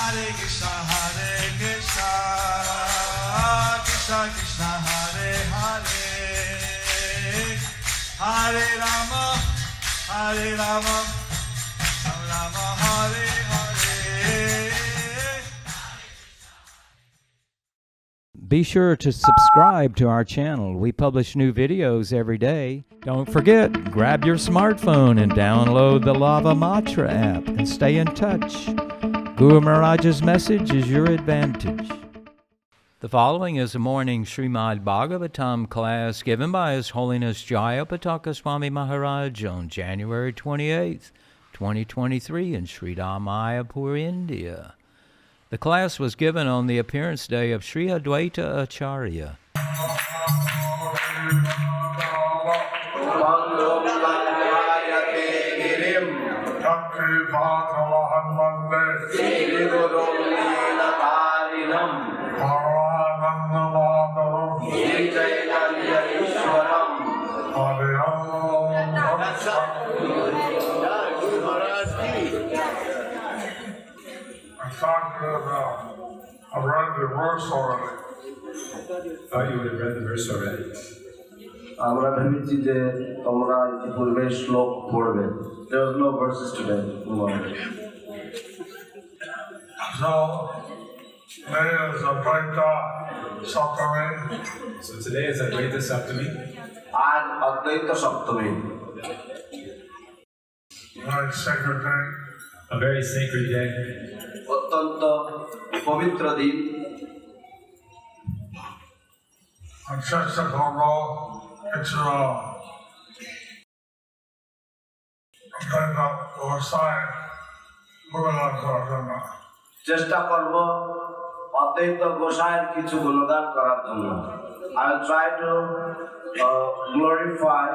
Hare Krishna, Krishna Krishna, Hare Hare, Hare Rama, Rama Rama, Hare Hare. Be sure to subscribe to our channel. We publish new videos every day. Don't forget, grab your smartphone and download the Lava Matra app and stay in touch. Guru Maharaj's message is your advantage. The following is a morning Srimad Bhagavatam class given by His Holiness Jayapataka Swami Maharaj on January 28th, 2023 in Sri Mayapur, India. The class was given on the appearance day of Sri Advaita Acharya. I read the verse already. Thought you would have read the verse already. আমরা ভেবেছি যে তোমরা ইতিপূর্বে শ্লোক পড়বে. There was no verses today. So today is Advaita Saptami. So today is Advaita Saptami. আজ অদ্বৈত সপ্তমী. Very sacred day. A very sacred day. অত্যন্ত পবিত্র দিন. And Chester Congo, it's চেষ্টা করব অদ্বৈত গোসাইয়ের কিছু গুণগান করার জন্য. I will try to glorify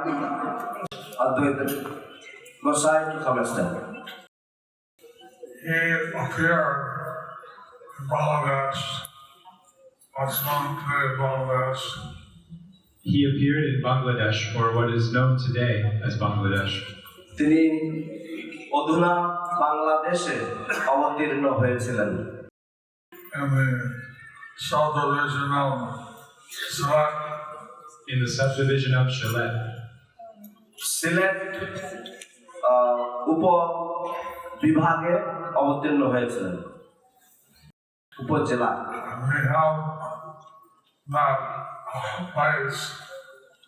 Advaita Gosai to some extent. He appeared in Bangladesh. What's known today as Bangladesh. He appeared in Bangladesh, or what is known today as Bangladesh. তিনি অধুনা বাংলাদেশে অবতীর্ণ হয়েছিলেন. In the subdivision of Sylhet. In the subdivision of Sylhet. Sylhet উপ বিভাগে অবতীর্ণ হয়েছিলেন. উপজেলা. We have that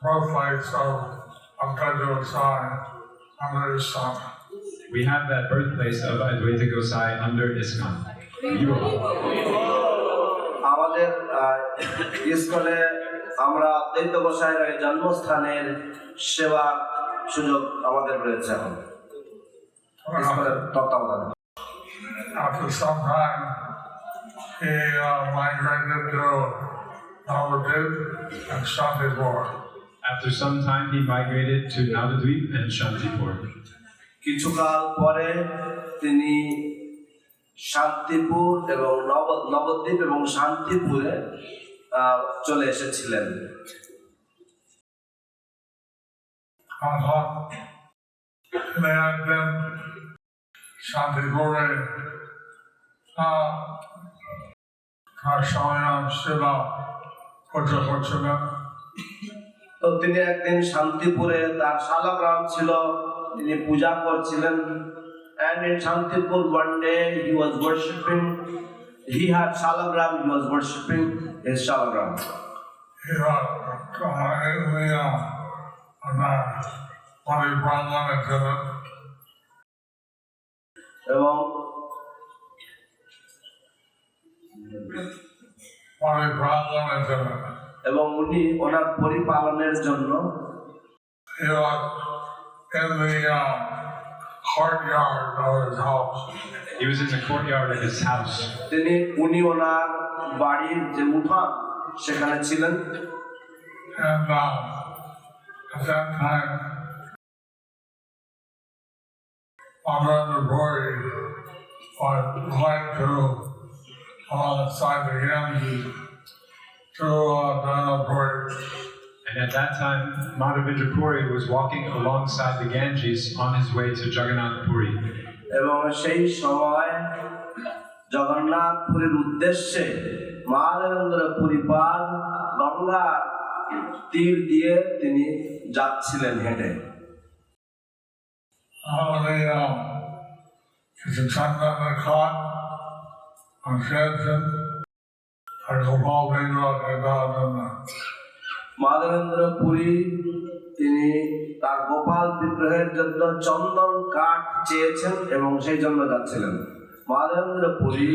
birthplace of Advaita Gosai under ISKCON. We have that birthplace of Advaita Gosai under ISKCON. আমাদের ইসকনে আমরা অদ্বৈত গোসাইয়ের জন্মস্থানের সেবার সুযোগ আমাদের রয়েছে এখন ইসকনের তত্ত্বাবধানে. After some time, he migrated to Navadvip and Shantipur. After some time, he migrated to Navadvip and Shantipur. কিছুকাল পরে তিনি শান্তিপুর এবং নবদ্বীপ এবং শান্তিপুরে চলে এসেছিলেন. They had been Shantipure, Karshayam Shiva, Puja. তো তিনি একদিন শান্তিপুরে তার শালগ্রাম ছিল, তিনি পূজা করছিলেন. And in Shantipur one day he was worshipping. He had shalagram. He was worshipping his shalagram. He had Mani Brahman attended. এবং Mani Brahman attended. এবং উনি ওনার পরিপালনের জন্য He was in the courtyard of his house. He was in the courtyard of his house. উনি ওনার বাড়ির যে উঠান সেখানে ছিলেন. And at that time, Ananda Puri was led to alongside the Ganges to Ananda Puri. And at that time, Madhavendra Puri was walking alongside the Ganges on his way to Jagannath Puri. এবং সেই সময় জগন্নাথপুরীর উদ্দেশ্যে মহাদেবেন্দ্র পুরীপাদ গঙ্গা তীর দিয়ে তিনি যাচ্ছিলেন হেঁটে। It's a time that I caught on Shadson. I go all day long and মহাদেবেন্দ্র Puri তিনি তার গোপাল বিগ্রহের জন্য চন্দন কাঠ চেয়েছেন এবং সেই জন্য যাচ্ছিলেন। মহাদেবেন্দ্র Puri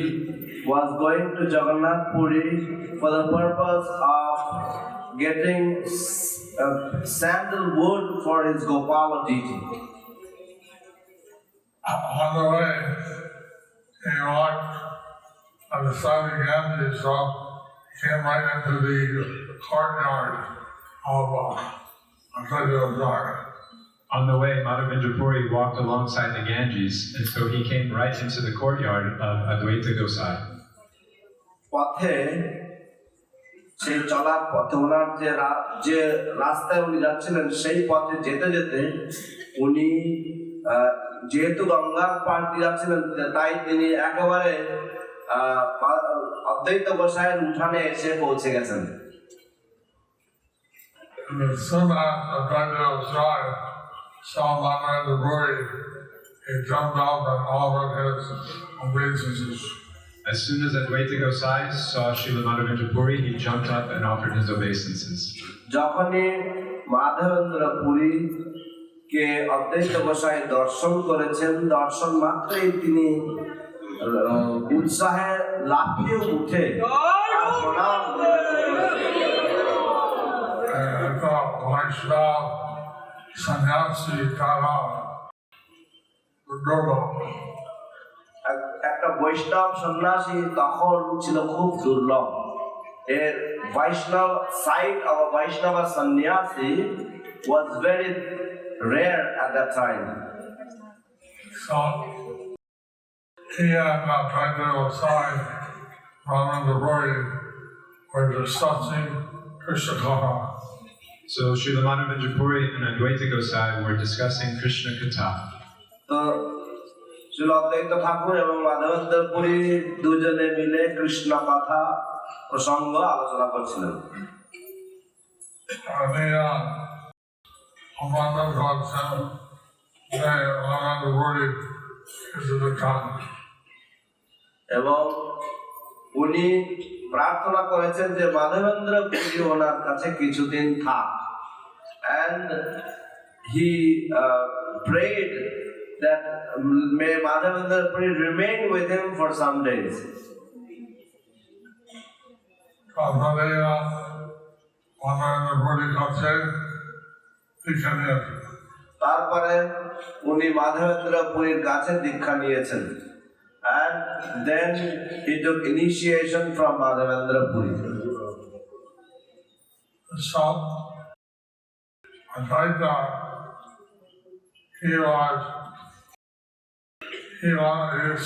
was going to Jagannath Puri for the purpose of getting sandalwood for his Gopala deity. on the way, he walked on the side of Ganges, so he came right into the courtyard of Advaita. On the way, Madhavendra Puri walked alongside the Ganges, and so he came right into the courtyard of Advaita Gosai. পথে সেই চলার পথে ওনার যে রাস্তায় উনি যাচ্ছিলেন সেই পথে যেতে যেতে উনি যেহেতু গঙ্গার পাড় দিয়ে যাচ্ছিলেন তাই তিনি একেবারে অদ্বৈত গোসাইয়ের উঠানে এসে পৌঁছে গেছেন। And as soon as Advaita Gosai saw Madhavendra Puri, he jumped up and offered his obeisances. As soon as Advaita Gosai saw Srila Madhavendra Puri, he jumped up and offered his obeisances. যখনই মাধবেন্দ্র পুরী কে অদ্বৈত গোসাই দর্শন করেছেন, দর্শন মাত্রই তিনি উৎসাহে লাফিয়ে উঠে প্রণাম একটা বৈষ্ণব সন্ন্যাসী তখন ছিল খুব দুর্লভ। এর বৈষ্ণব সাইট অফ বৈষ্ণব সন্ন্যাসী was very rare at that time. So he and Advaita Gosai, Madhavendra Puri, were discussing Krishna Katha. So Srila Madhavendra Puri and Advaita Gosai were discussing Krishna Katha. তো শ্রীল অদ্বৈত ঠাকুর এবং মাধবেন্দ্র পুরী দুজনে মিলে কৃষ্ণ কথা প্রসঙ্গ আলোচনা করছিলেন। এবং উনি প্রার্থনা করেছেন যে মাধবেন্দ্র পুরী ওনার কাছে কিছুদিন থাক। And he prayed that may Madhavendra Puri remain with him for some days. তারপরে উনি মাধবেন্দ্র পুরীর কাছে দীক্ষা নিয়েছেন। And then he took initiation from Madhavendra Puri. So, Advaita, he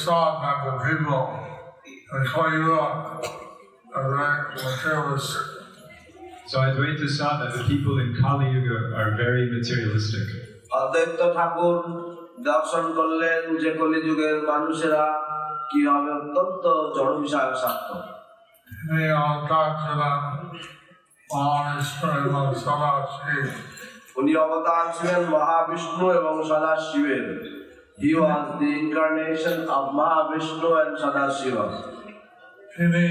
saw that the people in Kali-yuga are very materialistic. So Advaita saw that the people in Kali Yuga are very materialistic. অদ্বৈত ঠাকুর দর্শন করলেন যে কলিযুগের মানুষেরা কি হবে অত্যন্ত জড় বিষয়াসক্ত। They all talk to them, উনি অবতার ছিলেন মহাবিষ্ণু এবং সদাশিবের। He was the incarnation of Mahavishnu and Sadashiva. তিনি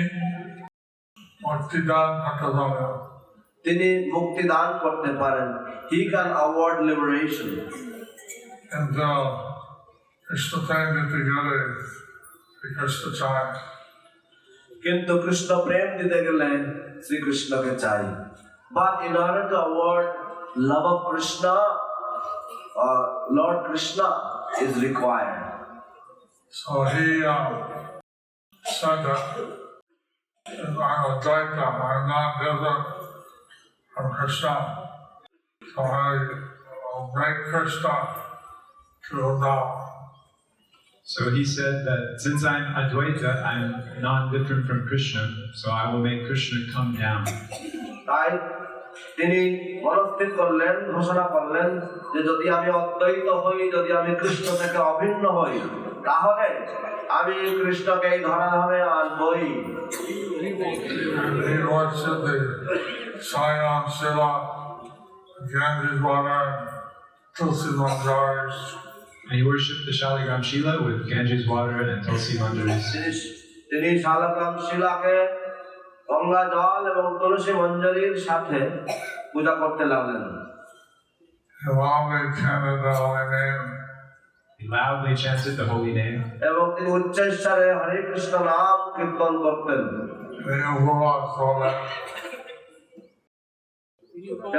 মুক্তি দান করতে পারেন। He can award liberation. And Krishna prem together because the child. কিন্তু কৃষ্ণ প্রেম দিতে গেলে শ্রীকৃষ্ণকে চাই। But in order to award love of Krishna, Lord Krishna is required. So he said that I'm Advaita, I'm not different from Krishna. So I will bring Krishna to now. So he said that since I'm Advaita, I'm non-different from Krishna, so I will make Krishna come down. তাই তিনি মনস্থির করলেন, ঘোষণা করলেন যে যদি আমি অদ্বৈত হই, যদি আমি কৃষ্ণ থেকে অভিন্ন হই, তাহলে আমি কৃষ্ণকে এই ধরাধামে আনবই। And he worshipped the Saigon Sila, Ganges water, Tulsi Manjaris. And he worshipped the Shaligram Shila with Ganges water and Tulsi Manjaris. তিনি শালগ্রাম শিলাকে গঙ্গা জল এবং তুলসী মঞ্জরির সাথে পূজা করতে লাগলেন। He loudly chanted the holy name. He loudly chanted the holy name. এবং তিনি উচ্চস্বরে হরে কৃষ্ণ নাম কীর্তন করতেন।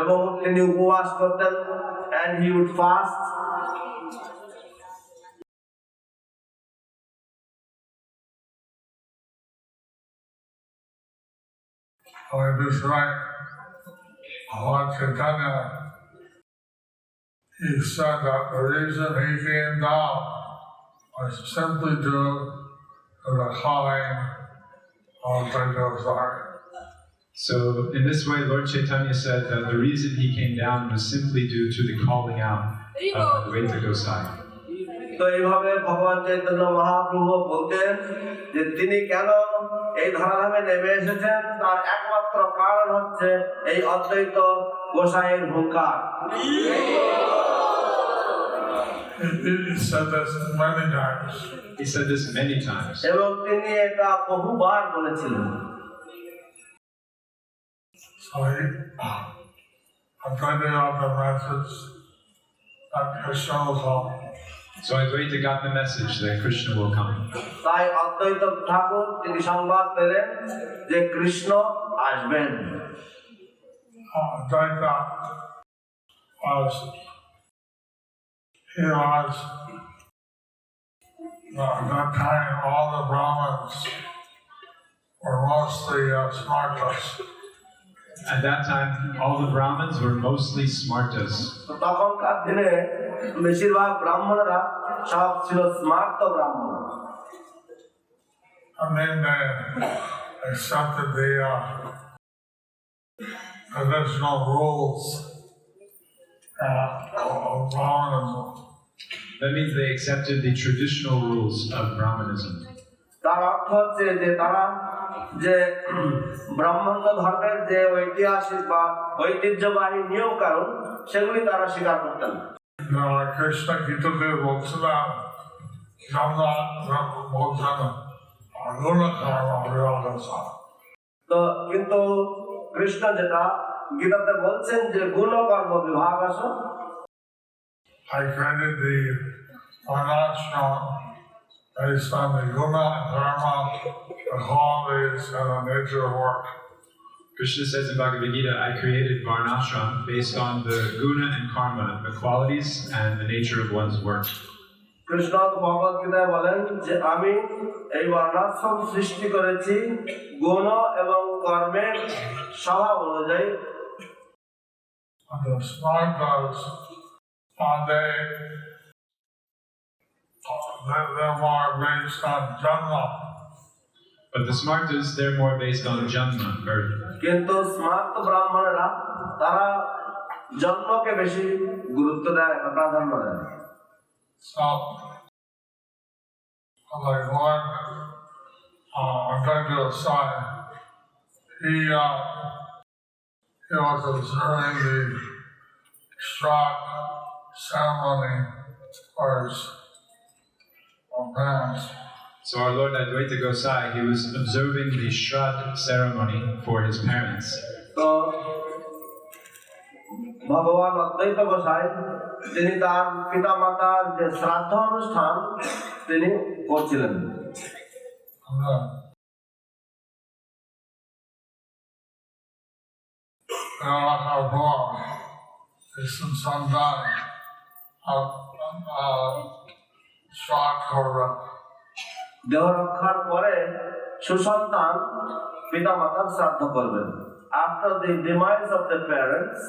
এবং তিনি উপবাস করতেন, and he would fast. Like this right, Lord Chaitanya, he said that the reason he came down was simply due to the calling of the Gosai. So, in this way, Lord Chaitanya said that the reason he came down was simply due to the calling out of Advaita Gosai. তো এইভাবে ভগবান চৈতন্য মহাপ্রভু বলতেন যে তিনি কেন এই ধরাধামে নেমে এসেছেন, তার একমাত্র কারণ হচ্ছে এই অদ্বৈত গোসাইয়ের হুঙ্কার। He said this many times. He said this many times. এবং তিনি এটা বহুবার বলেছিলেন। So I'm trying to get the message that Krishna will come. So Advaita got the message that Krishna will come. তাই অদ্বৈত ঠাকুর তিনি সংবাদ পেলেন যে কৃষ্ণ আসবেন। Advaita was, he was, at that time all the Brahmins were mostly smartas. At that time, all the Brahmins were mostly smartas. তো তখনকার দিনে বেশিরভাগ ব্রাহ্মণরা সব ছিল স্মার্ত ব্রাহ্মণ। And then they accepted the traditional rules of Brahmanism. That means they accepted the traditional rules of Brahmanism. তার অর্থ হচ্ছে যে তারা যে ব্রাহ্মণ্য ধর্মের যে ঐতিহাসিক বা ঐতিহ্যবাহী নিয়ম কানুন সেগুলি তারা স্বীকার করতেন। Krishna Gita বলছিলাম বলছেন গুণ কর্ম। তো কিন্তু কৃষ্ণ যেটা গীতাতে বলছেন যে গুণ কর্ম বিভাগ আছে। I created the varnashram based on the guna, dharma, the qualities, and the nature of work. Krishna says in Bhagavad Gita, I created Varnashram based on the guna and karma, the qualities and the nature of one's work. Krishna ভগবত গীতায় বলেন যে আমি এই বর্ণাশ্রম সৃষ্টি করেছি গুণ এবং কর্মের স্বভাব অনুযায়ী। The smartas, they're more based on janma. But the smartas, they're more based on janma, birth. কিন্তু স্মার্ত ব্রাহ্মণেরা তারা জন্মকে বেশি গুরুত্ব দেয় বা প্রাধান্য দেয়। So, like Lord, I'm trying to aside, he was observing the Shraddha ceremony for his parents. So our Lord Advaita Gosai, he was observing the Shraddha ceremony for his parents. তো ভগবান অদ্বৈত গোসাই তিনি তার পিতা মাতার যে শ্রাদ্ধ অনুষ্ঠান তিনি করছিলেন। দেহ রক্ষার পরে সুসন্তান পিতা মাতার শ্রাদ্ধ করবেন। After the demise of the parents,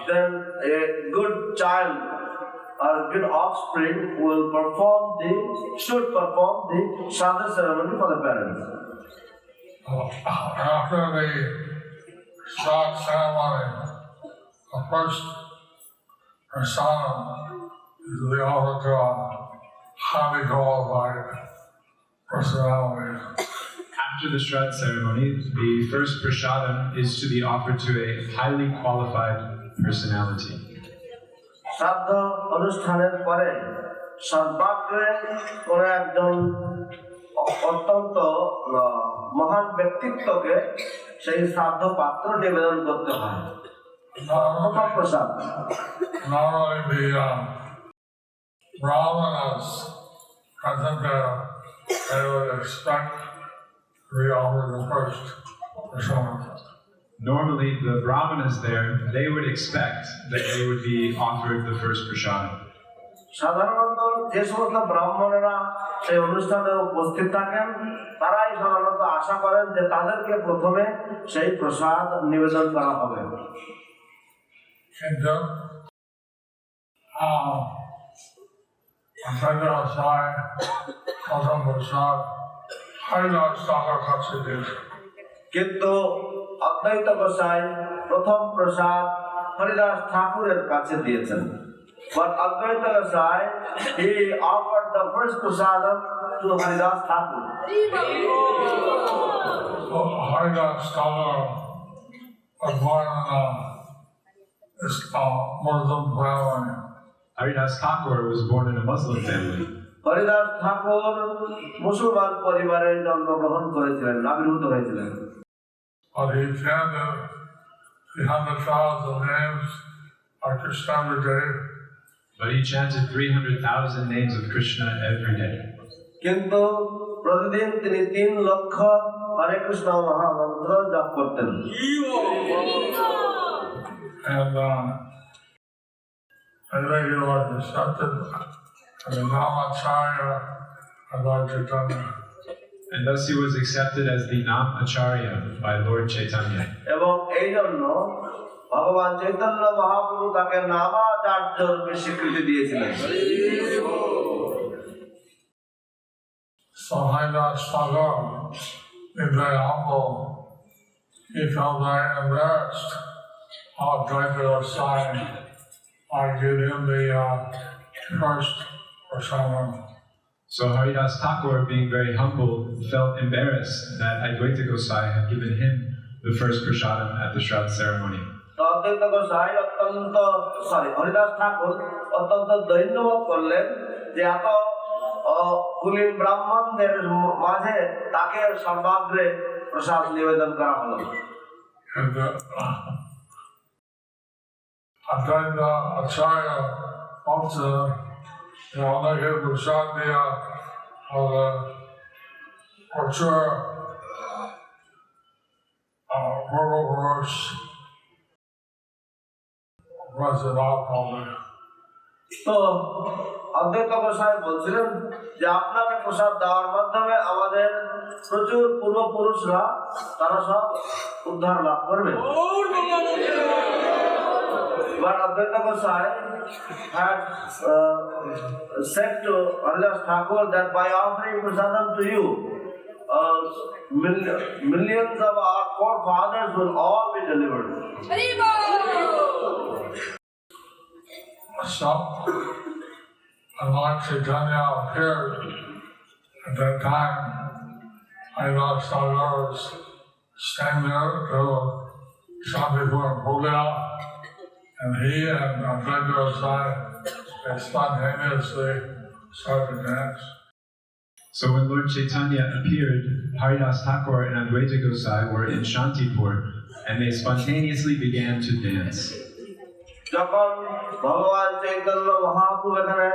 then a good child or good offspring should perform the Shraddha ceremony for the parents. After the Shraddha ceremony, the first prasadam is the offer to highly qualified personalities. After the Shraddha ceremony, the first prasadam is to be offered to a highly qualified personality. শ্রাদ্ধ অনুষ্ঠানের পরে সর্বাগ্রে কোনো একজন অত্যন্ত মহান ব্যক্তিত্বকে সেই শ্রাদ্ধ পাত্র নিবেদন করতে হয় প্রথম প্রসাদ। Not only the brahmanas present there, they would expect to be offered the first prasad. Normally, the brahmanas there, they would expect that they would be offered the first prasadam. সাধারণত যে সমস্ত ব্রাহ্মণেরা সেই অনুষ্ঠানে উপস্থিত থাকেন তারাই সাধারণত আশা করেন যে তাদেরকে প্রথমে সেই প্রসাদ নিবেদন করা হবে। কিন্তু প্রথম প্রসাদ হরিদাস ঠাকুর কাছে দিয়েছে। কিন্তু অদ্বৈত গোসাই প্রথম প্রসাদ হরিদাস ঠাকুরের কাছে দিয়েছেন। But Advaita Gosai, he offered the first prasadam to Haridas Thakur. Haridas Thakur was born in this Muslim family. Haridas Thakur was born in a Muslim family. Haridas ঠাকুর মুসলমান পরিবারে জন্মগ্রহণ করেছিলেন, আবির্ভূত হয়েছিলেন। But he chanted 300,000 names of Krishna every day. But he chanted 300,000 names of Krishna every day. কিন্তু প্রতিদিন তিনি 3 লক্ষ হরে কৃষ্ণ মহামন্ত্র জপ করতেন। And I think he was accepted as a Namacharya of Lord Chaitanya. And thus he was accepted as the Nam Acharya by Lord Chaitanya. এবং এই জন্য ভগবান চৈতন্য মহাপ্রভু তাকে নামাচার্য রূপে স্বীকৃতি দিয়েছিলেন। So Haridas Thakur is very humble. He felt very embarrassed of Advaita Gosai by giving him the first prasadam. So Haridas Thakur, being very humble, felt embarrassed that Advaita Gosai had given him the first prasadam at the Shraddha ceremony. অদ্বৈত গোসাই হরিদাস ঠাকুর অত্যন্ত দৈন্যবোধ করলেন যে এত কুলীন ব্রাহ্মণদের মাঝে তাকে সর্বাগ্রে প্রসাদ নিবেদন করা হলো। And Advaita Acharya also, they gave prasad of the mature verbal verse. তো অদ্বৈত গোসাই বলছিলেন যে আপনাকে প্রসাদ দেওয়ার মাধ্যমে আমাদের প্রচুর পূর্বপুরুষরা তারা সব উদ্ধার লাভ করবে। But Advaita Gosai had said to Haridas Thakur that by offering prasadam to you, millions of our forefathers will all be delivered. So, when Lord Chaitanya appeared at that time, Haridas Thakur was standing there to Shantipur and Bhulia, and he and Advaita Gosai, they spontaneously started to dance. So when Lord Chaitanya appeared, Haridas Thakur and Advaita Gosai were in Shantipur, and they spontaneously began to dance. যখন ভগবান চৈতন্য মহাপ্রভু এখানে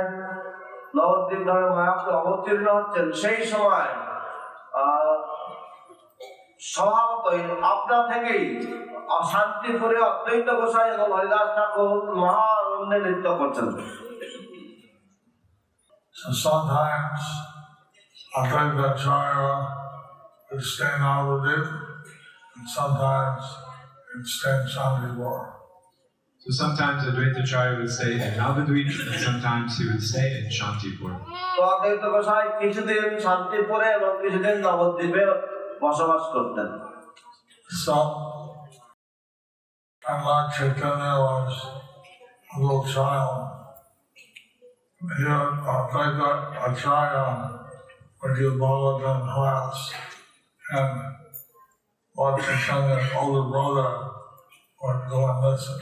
নবদ্বীপ ধামে মায়াপুরে অবতীর্ণ হচ্ছেন সেই সময় স্বভাবতই আপনা থেকেই শান্তিপুরে অদ্বৈত গোসাই এবং হরিদাস ঠাকুর মহা আনন্দে নৃত্য করছেন। So sometimes Advaita Acharya would stay in Navadvip, and sometimes he'd stay in Shantipur. So sometimes Advaita Acharya would stay in Navadvip, and sometimes he would stay in Shantipur. তো অদ্বৈত গোসাই কিছুদিন শান্তিপুরে এবং কিছুদিন নবদ্বীপে বসবাস করতেন। So, when Lord Chaitanya was a little child, here Advaita Acharya would give Bhagavatam class, and Lord Chaitanya's older brother would go and listen.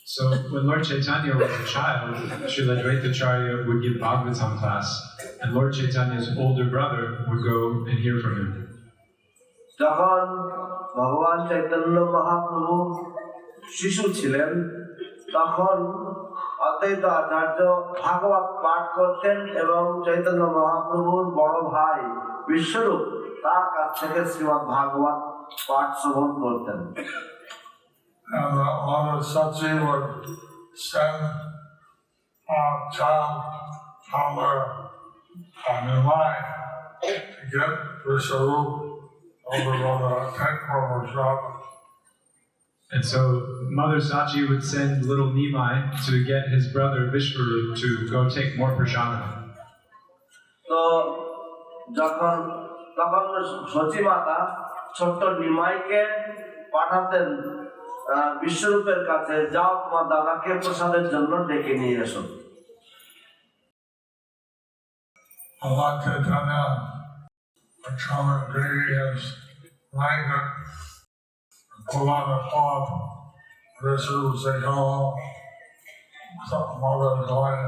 So when Lord Chaitanya was a child, Srila Advaitacharya would give Bhagavatam class, and Lord Chaitanya's older brother would go and hear from him. যখন ভগবান চৈতন্য মহাপ্রভু শিশু ছিলেন তখন অদ্বৈত আচার্য ভাগবত পাঠ করতেন এবং চৈতন্য মহাপ্রভুর বড় ভাই বিশ্বরূপ তার কাছ থেকে শ্রীমদ্ ভাগবত পাঠ শ্রবণ করতেন। And Mother Sachi would send child toddler Nimai to get Visharup over the Thakur workshop. And so Mother Sachi would send little Nimai to get his brother Vishwarup to go take more prashadam. তো যখন তখন সচী মাতা ছোট্ট নিমাইকে পাঠাতেন বিশ্বরূপের কাছে, যাও তোমার দাদাকে প্রসাদের জন্য ডেকে নিয়ে এসো। Allah Chaitanya would come and bring his blanket and pull on the cloth. Visharup would say, go home, Mother's going.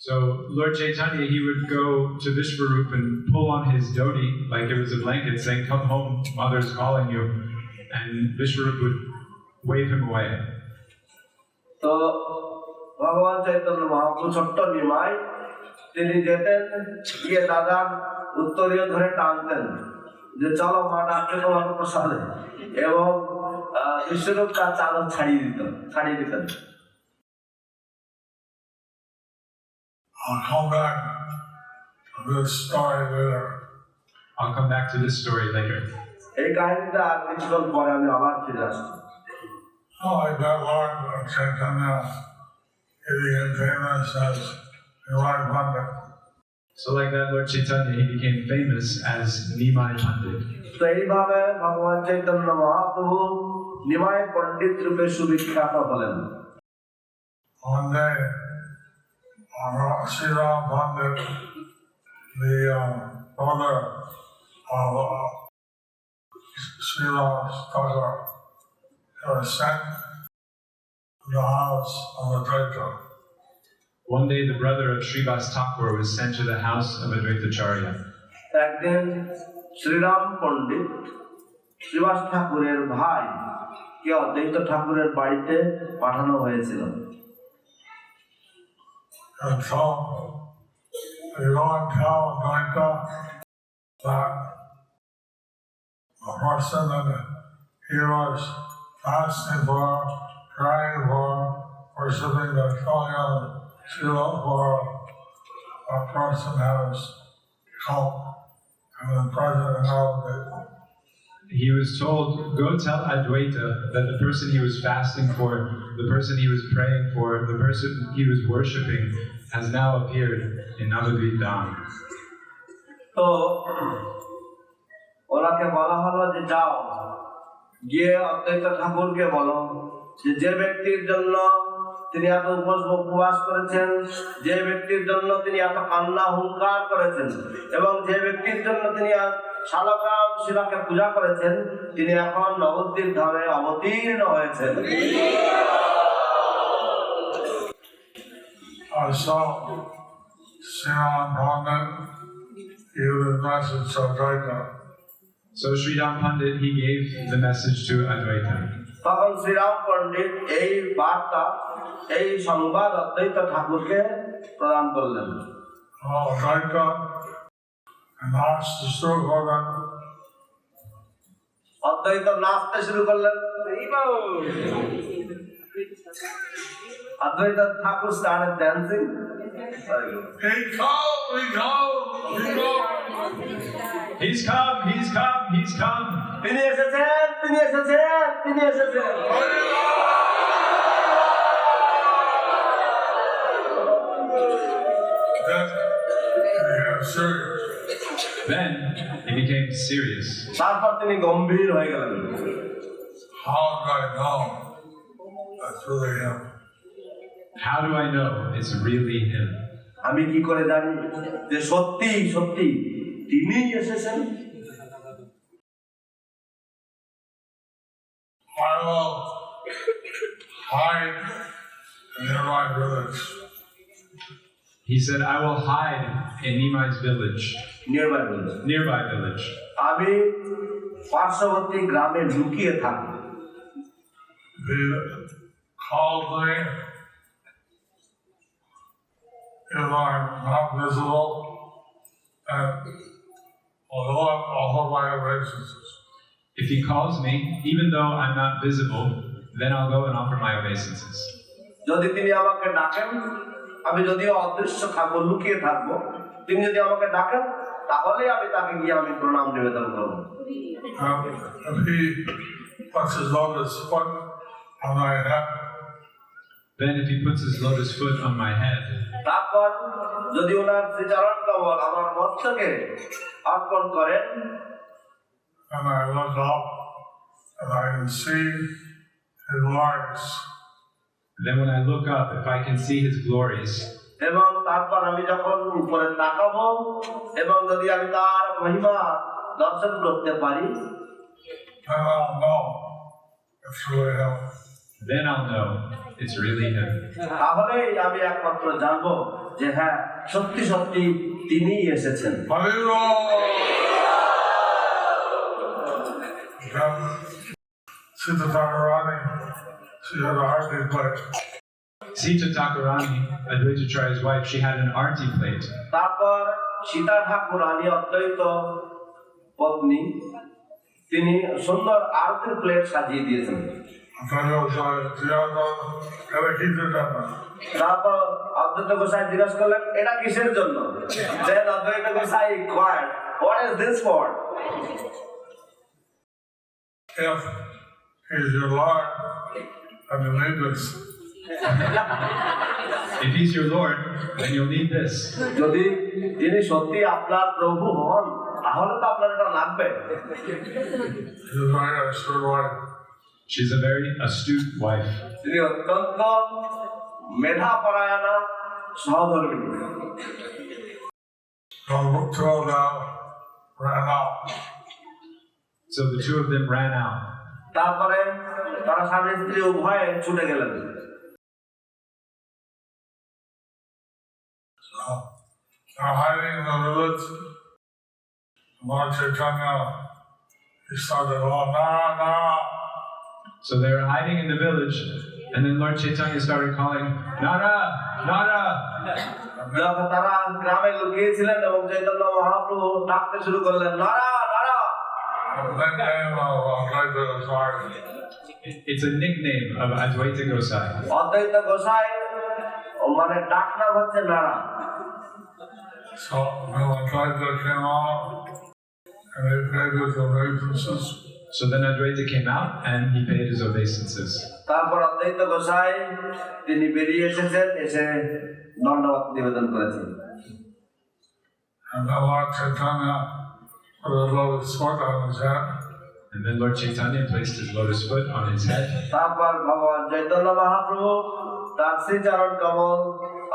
So Lord Chaitanya, he would go to Vishwarup and pull on his dhoti like it was a blanket, saying, come home, Mother's calling you. And Vishwarup would wave him away. তো ভগবান চৈতন্য মহাপ্রভু ছোট্ট নিমাই তিনি যেতেন, গিয়ে দাদার উত্তরীয় ধরে টানতেন যে চলো মা ডাকতে তোমাকে প্রসাদে, এবং বিশ্বরূপ তার চাদর ছাড়িয়ে দিতেন। I'll come back to this story later. I'll come back to this story later. এই কাহিনীটা আর কিছুক্ষণ পরে আমি আবার ফিরে আসছি। Like that Lord Chaitanya, he became famous as Nimai Pandit. So like that Lord Chaitanya, he became famous as Nimai Pandit. তো এইভাবে ভগবান চৈতন্য মহাপ্রভু নিমাই পণ্ডিত রূপে সুবিখ্যাত হলেন। One day, Sri Ram Pandit, the brother of Srila Thakur, was sent to the house of Advaita. One day the brother of Srivas Thakur was sent to the house of Advaitacharya. একদিন শ্রীরাম পণ্ডিত শ্রীবাস ঠাকুরের ভাই কে অদ্বৈত ঠাকুরের বাড়িতে পাঠানো হয়েছিল। And so, they go and tell Advaita that the person that he was fasting for, praying for, worshiping the Kalyan Srila for, a person has come, and the president of it. He was told, go tell Advaita that the person he was fasting for, the person he was praying for, the person he was worshipping has now appeared in Navadvip Dham. তো ওনাকে বলা হলো যে যাও গিয়ে অদ্বৈত ঠাকুরকে বলো যে ব্যক্তির জন্য তিনি এত উপবাস করেছেন, যে ব্যক্তির জন্য তিনি এত কান্না হুঙ্কার করেছেন, এবং যে ব্যক্তির জন্য তিনি শালগ্রাম শিলাকে পূজা করেছেন, তিনি এখন নবদ্বীপ ধামে অবতীর্ণ হয়েছেন। So, Sri Ram Pandit gave the message to Advaita. So Sri Ram Pandit, he gave the message to Advaita. তখন শ্রীরাম পণ্ডিত এই বার্তা, এই সংবাদ অদ্বৈত ঠাকুরকে প্রদান করলেন। Advaita announced the slogan. অদ্বৈত নাচতে শুরু করলেন। অদ্বৈত ঠাকুর started dancing. He come, he come, he come. He's come, he's come, he's come. তিনি এসেছেন, তিনি এসেছেন, তিনি এসেছেন। Then he became serious. তারপর তিনি গম্ভীর হয়ে গেলেন। How do I know that's really him? How do I know it's really him? আমি কি করে জানি যে সত্যি সত্যি তিনিই এসেছেন? I will hide in nearby village. He said, I will hide in Nimai's village, nearby village. আমি পার্শ্ববর্তী গ্রামে লুকিয়ে থাকব। He called me if I'm not visible and although I'm offer my obeisances. If he calls me, even though I'm not visible, then I'll go and offer my obeisances. যদি তিনি আমাকে ডাকেন, আমি যদিও অদৃশ্য থাকবো, লুকিয়ে থাকবো, তিনি যদি আমাকে ডাকেন তাহলে আমি তাকে গিয়ে আমি প্রণাম নিবেদন করবো। If he puts his lotus foot on my head, Then if he puts his lotus foot on my head, তারপর যদি ওনার শ্রীচরণ কমল আমার মস্তকে অর্পণ করেন, and I look up and I can see his glories, then when I look up, if I can see his glories, এবং তারপর আমি যখন উপরে তাকাবো এবং যদি আমি তার মহিমা দর্শন করতে পারি, then I'll know it's really him. then I'll know it's really him. তাহলেই আমি একমাত্র জানবো যে হ্যাঁ সত্যি সত্যি তিনিই এসেছেন। Sita Thakurani, she had a hardy plate. Sita Thakurani, Advaita Acharya's wife, she had an arti plate. তারপর সীতা ঠাকুরানী অদ্বৈত পত্নী, তিনি সুন্দর আরতির প্লেট সাজিয়ে দিয়েছেন। তারপর অদ্বৈত গোসাই জিজ্ঞাসা করলেন এটা কিসের জন্য? Then অদ্বৈত গোসাই inquired, what is this for? If he's your Lord, and you need this. If he's your Lord, then you'll need this. যদি তিনি সত্যি আপনার প্রভু হন তাহলে তো আপনার এটা লাগবে। He's very astute wife. She's a very astute wife. তিনি অত্যন্ত মেধাপরায়ণা সহধর্মিণী। So the two of them ran out. So the two of them ran out. তারপরে তারা স্বামী স্ত্রী উভয়ে ছুটে গেলেন। They're hiding in the village. Lord Chaitanya, he started, oh, Nara. So they were hiding in the village, and then Lord Chaitanya started calling, Nara, Nara. যখন তারা গ্রামে লুকিয়েছিলেন এবং চৈতন্য মহাপ্রভু ডাকতে শুরু করলেন নারা নারা। It's a nickname of Advaita Gosai. অদ্বৈত গোসাই মানে ডাক নাম হচ্ছে নারা। So when Advaita came out, and they paid his obeisances, So then Advaita came out and he paid his obeisances. তারপর অদ্বৈত গোসাই তিনি বেরিয়ে এসেছেন, এসে দণ্ডবত নিবেদন করেছেন। and then Lord Chaitanya put his lotus foot on his head, And then Lord Chaitanya placed his lotus foot on his head. তারপর ভগবান চৈতন্য মহাপ্রভু তার শ্রীচরণ কমল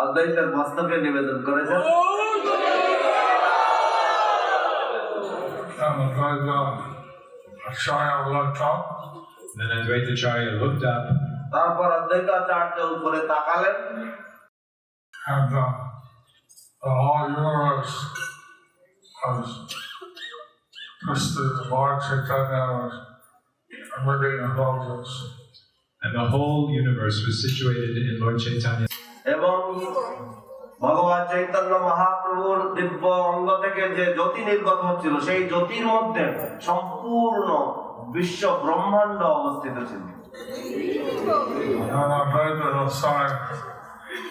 অদ্বৈতের মস্তকে নিবেদন করেছেন। and Advaita Acharya looked up, Then Advaita Acharya looked up, তারপর অদ্বৈতাচার্য উপরে তাকালেন, and the whole universe was twisted. Lord Chaitanya was emitting indulgence. and the whole universe was situated in Lord Chaitanya. এবং ভগবান চৈতন্য মহাপ্রভুর দিব্য অঙ্গ থেকে যে জ্যোতি নির্গত হচ্ছিল সেই জ্যোতির মধ্যে সম্পূর্ণ বিশ্ব ব্রহ্মাণ্ড অবস্থিত ছিল। And Advaita Gosai,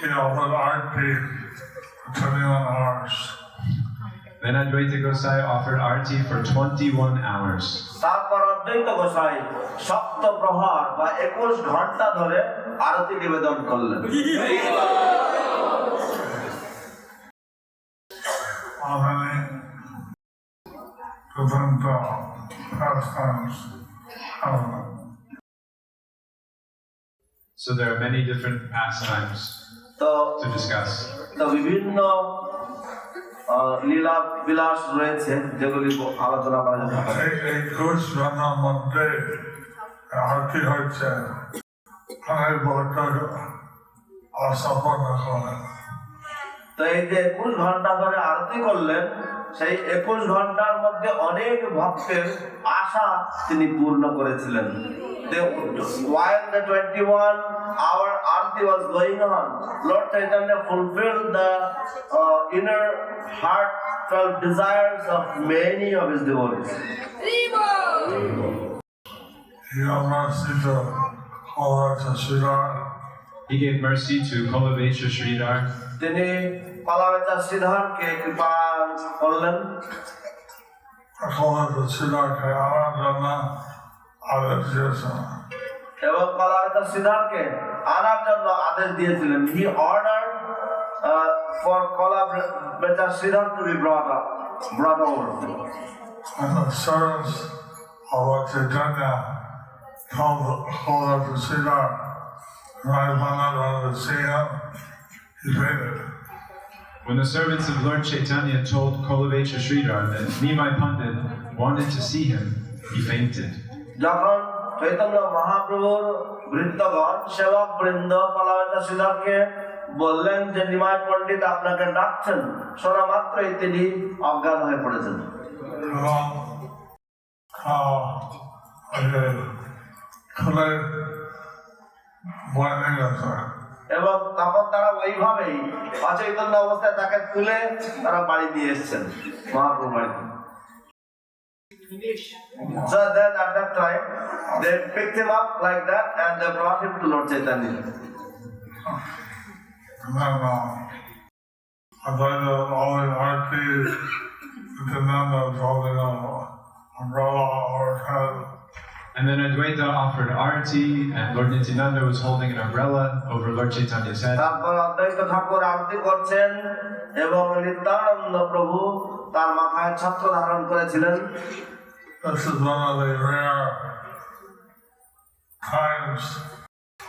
he offered arti for 21 hours. Then Advaita Gosai offered arti for 21 hours. তারপর অদ্বৈত গোসাই সপ্ত প্রহর বা 21 ঘন্টা ধরে আরতি নিবেদন করলেন। How many different pastimes have So there are many different pastimes তো to discuss. তো বিভিন্ন লীলা বিলাস রয়েছে যেগুলি আলোচনা করা যেতে পারে। এই ঘোষ রান্নার মধ্যে আরতি হচ্ছে অনেক বড় অসম্পন্ন করেন। তো এই যে 21 ঘন্টা ধরে আরতি করলেন, সেই 21 ঘন্টার মধ্যে অনেক ভক্তের আশা তিনি পূর্ণ করেছিলেন। While the 21-hour arti was going on, Lord Chaitanya fulfilled the inner heartfelt desires of many of his devotees. He mercy to Kalavecha Sridhar. He gave mercy to Kolavecha Sridhar. তিনি কলাবেচা শ্রীধরকে কৃপা করলেন Kalavecha Sridharকে আমার জন্য আদেশ দিয়েছেন। এবং কলাবেচা শ্রীধরকে আনার জন্য আদেশ দিয়েছিলেন। He ordered for কলাবেচা Sridhar to be brought over. And the servants of Lord Chaitanya told Kalavecha Sridhar, I wanted to see him. He fainted. When the servants of Lord Chaitanya told Kolavecha Sridhar that Nimai Pandit wanted to see him, he fainted. যখন চৈতন্য মহাপ্রভুর ভৃত্যগণ সেবক বৃন্দ কলাবেচা শ্রীধরকে বললেন যে নিমাই পণ্ডিত আপনাকে ডাকছেন, শোনা মাত্রই তিনি অজ্ঞান হয়ে পড়েছেন। এবং তখন তারা ওইভাবেই অচৈতন্য অবস্থায় তাকে তুলে তারা বাড়ি নিয়ে এসেছেন মহাপ্রভু বাড়িতে। So then at that time they picked him up like that and they brought him to Lord Chaitanya. And then I thought all the artis, the Nanda was holding an umbrella over his head. And then Advaita offered arati, and Lord Nityananda was holding an umbrella over Lord Chaitanya's head. তারপর অদ্বৈত ঠাকুর আরতি করছেন এবং নিত্যানন্দ প্রভু তার মাথায় ছত্র ধারণ করেছিলেন। This is one of the rare times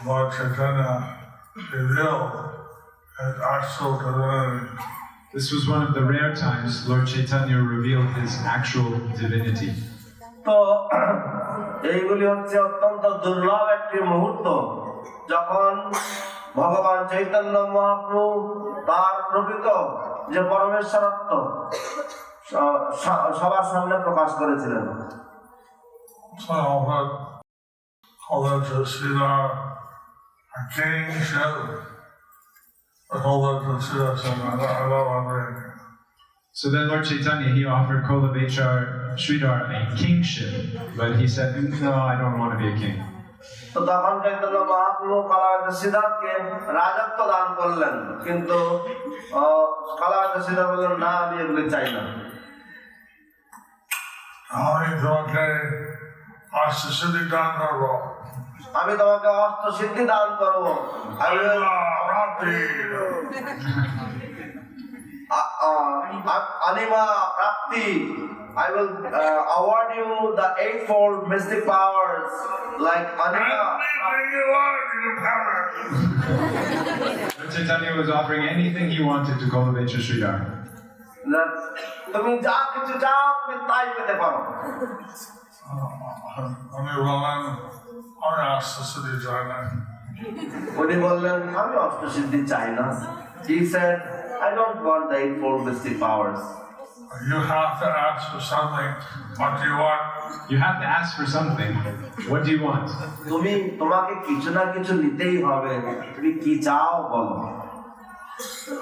Lord Chaitanya revealed his actual divinity. This was one of the rare times Lord Chaitanya revealed his actual divinity. তো এইগুলি হচ্ছে অত্যন্ত দুর্লভ একটি মুহূর্ত যখন ভগবান চৈতন্য মহাপ্রভু তার প্রকৃত যে পরমেশ্বরত্ব সবার সামনে প্রকাশ করেছিলেন। So that Kalavecha Sridhar, a kingship, Kalavecha Sridhar said, I don't want anything. So then Lord Chaitanya, he offered Kolavecha Sridhar a kingship, but he said, no, I don't want to be a king. তো তখন চৈতন্য মহাপ্রভু কলাবেচা শ্রীধরকে রাজত্ব দান করলেন, কিন্তু কলাবেচা শ্রীধর বললেন না, আমি এগুলি চাই না। আমি তোমাকে অষ্ট সিদ্ধি দান করবো। Anima Rapti, I will award you the eightfold mystic powers like Anima. Lord Chaitanya was offering anything he wanted to Kolavecha Sridhar. তুমি যা কিছু চাও তুমি তাই পেতে পারো। উনি বললেন আমি অষ্টসিদ্ধি চাই না। He said, I don't want the eightfold mystic powers. You have to ask for something. What do you want? You have to ask for something. What do you want? তোমাকে কিছু না কিছু নিতেই হবে। তুমি কি চাও বলো।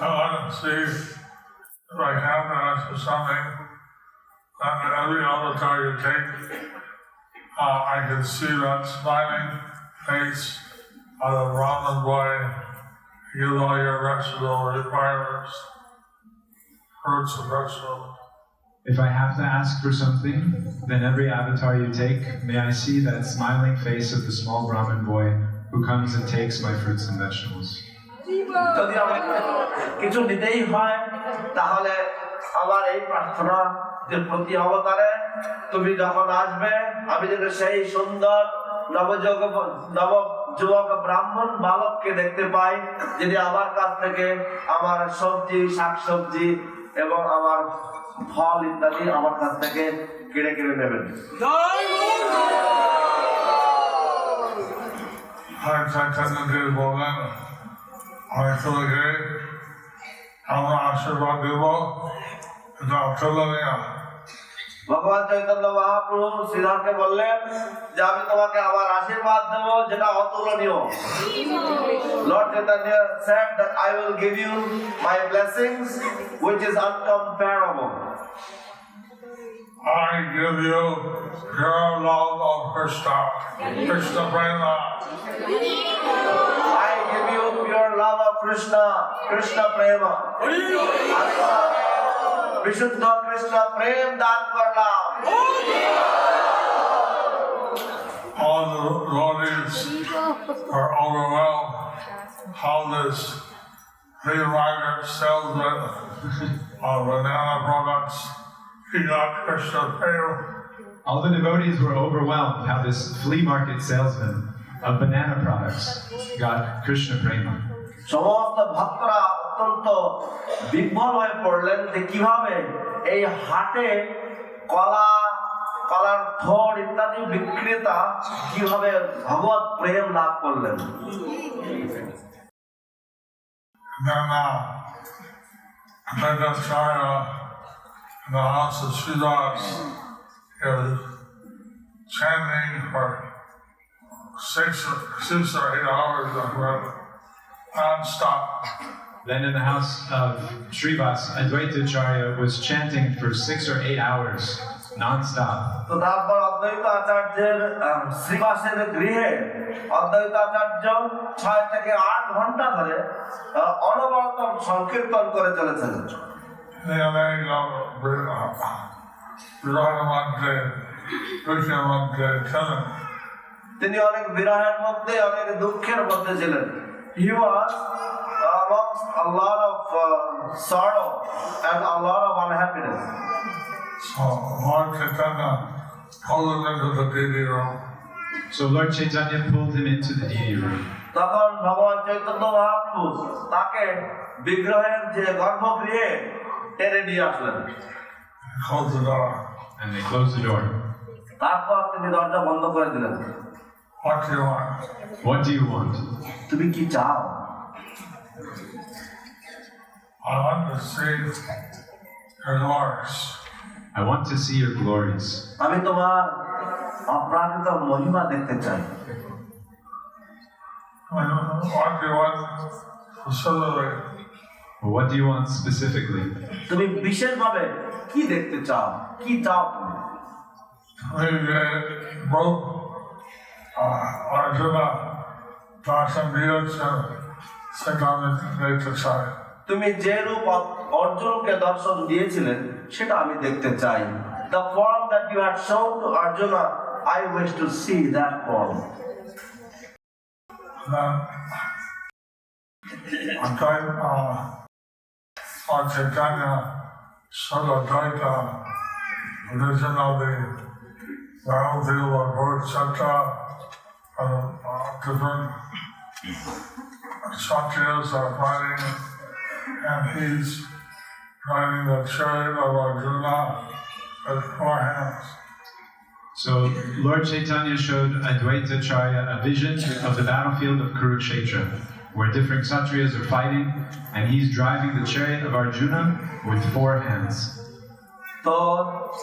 I want to see if I have to ask for something. And every avatar you take, I can see that smiling face of the Brahmin boy. You know your vegetable requirements, fruits and vegetables. If I have to ask for something, then every avatar you take, may I see that smiling face of the small Brahmin boy who comes and takes my fruits and vegetables. যদি আমাকে কিছু নিতেই হয় তাহলে আমার এই প্রার্থনা যে প্রতি অবতারে তুমি যখন আসবে আমি যেন সেই সুন্দর নব যুবক ব্রাহ্মণ বালককে দেখতে পাই যিনি আমার কাছ থেকে আমার সবজি শাকসবজি এবং আমার ফল ইত্যাদি আমার কাছ থেকে কিনে কিনে নেবেন। Lord Chaitanya Dev বলেন আমি তোমাকে আমরা আশীর্বাদ দেব এটা অতুলনীয়। ভগবান চৈতন্য মহাপ্রভু শ্রীধরকে বললেন যে আমি তোমাকে আমার আশীর্বাদ দেব যেটা অতুলনীয়। Lord Chaitanya said that I will give you my blessings which is uncomparable. I give you pure love of Krishna, Krishna Prema. I give you pure love of Krishna, Krishna Prema. আমি তোমাকে বিশুদ্ধ কৃষ্ণ প্রেম দান করলাম। All the devotees are overwhelmed how this free market salesman of banana products, he got Krishna Prema. All the devotees were overwhelmed how this flea market salesman of banana products got Krishna Prema. সমস্ত ভক্তরা অত্যন্ত বিহ্বল হয়ে পড়লেন যে কিভাবে এই হাটে কলার থোড় ইত্যাদি বিক্রেতা কিভাবে ভগবত প্রেম লাভ করলেন। Then Bhattacharya in the house of Sridhas is chanting for 6 or 8 hours non-stop. Then in the house of Srivas, Advaitacharya was chanting for 6 or 8 hours non-stop. তো তারপর অদ্বৈত আচার্যের শ্রীবাসের গৃহে অদ্বৈত আচার্য 6 থেকে 8 ঘন্টা ধরে অনবরত সংকীর্তন করে চলেছেন। তিনি অনেক বিরহের মধ্যে অনেক দুঃখের মধ্যে ছিলেন। He was amongst a lot of sorrow and a lot of unhappiness. So Lord Chaitanya pulled him into the deity room. So Lord Chaitanya pulled him into the deity room. তখন ভগবান চৈতন্য মহাপ্রভু তাকে বিগ্রহের যে গর্ভগৃহে টেনে নিয়ে আসলেন। Closed the door. And they closed the door. তারপর তিনি দরজা বন্ধ করে দিলেন। What do you want? What do you want? তুমি কি চাও? I want to see your glories. I want to see your glories. আমি তোমার অপ্রাকৃত মহিমা দেখতে চাই। What do you want specifically? What do you want specifically? তুমি বিশেষভাবে কি দেখতে চাও? কি চাও তুমি? Both Arjuna Darshan Diyachan Siddhanta তুমি যে রূপ অর্জুনকে দর্শন দিয়েছিলেন সেটা আমি দেখতে চাই। The form that you had shown to Arjuna, I wish to see that form. Then Lord Chaitanya showed Advaita religion of the battlefield of Kurukshetra, different Kshatriyas are fighting, and he's riding the chariot of Arjuna with 4 hands. So Lord Chaitanya showed Advaitacharya a vision of the battlefield of Kurukshetra, where different Kshatriyas are fighting, and he's driving the chariot of Arjuna with 4 hands. তো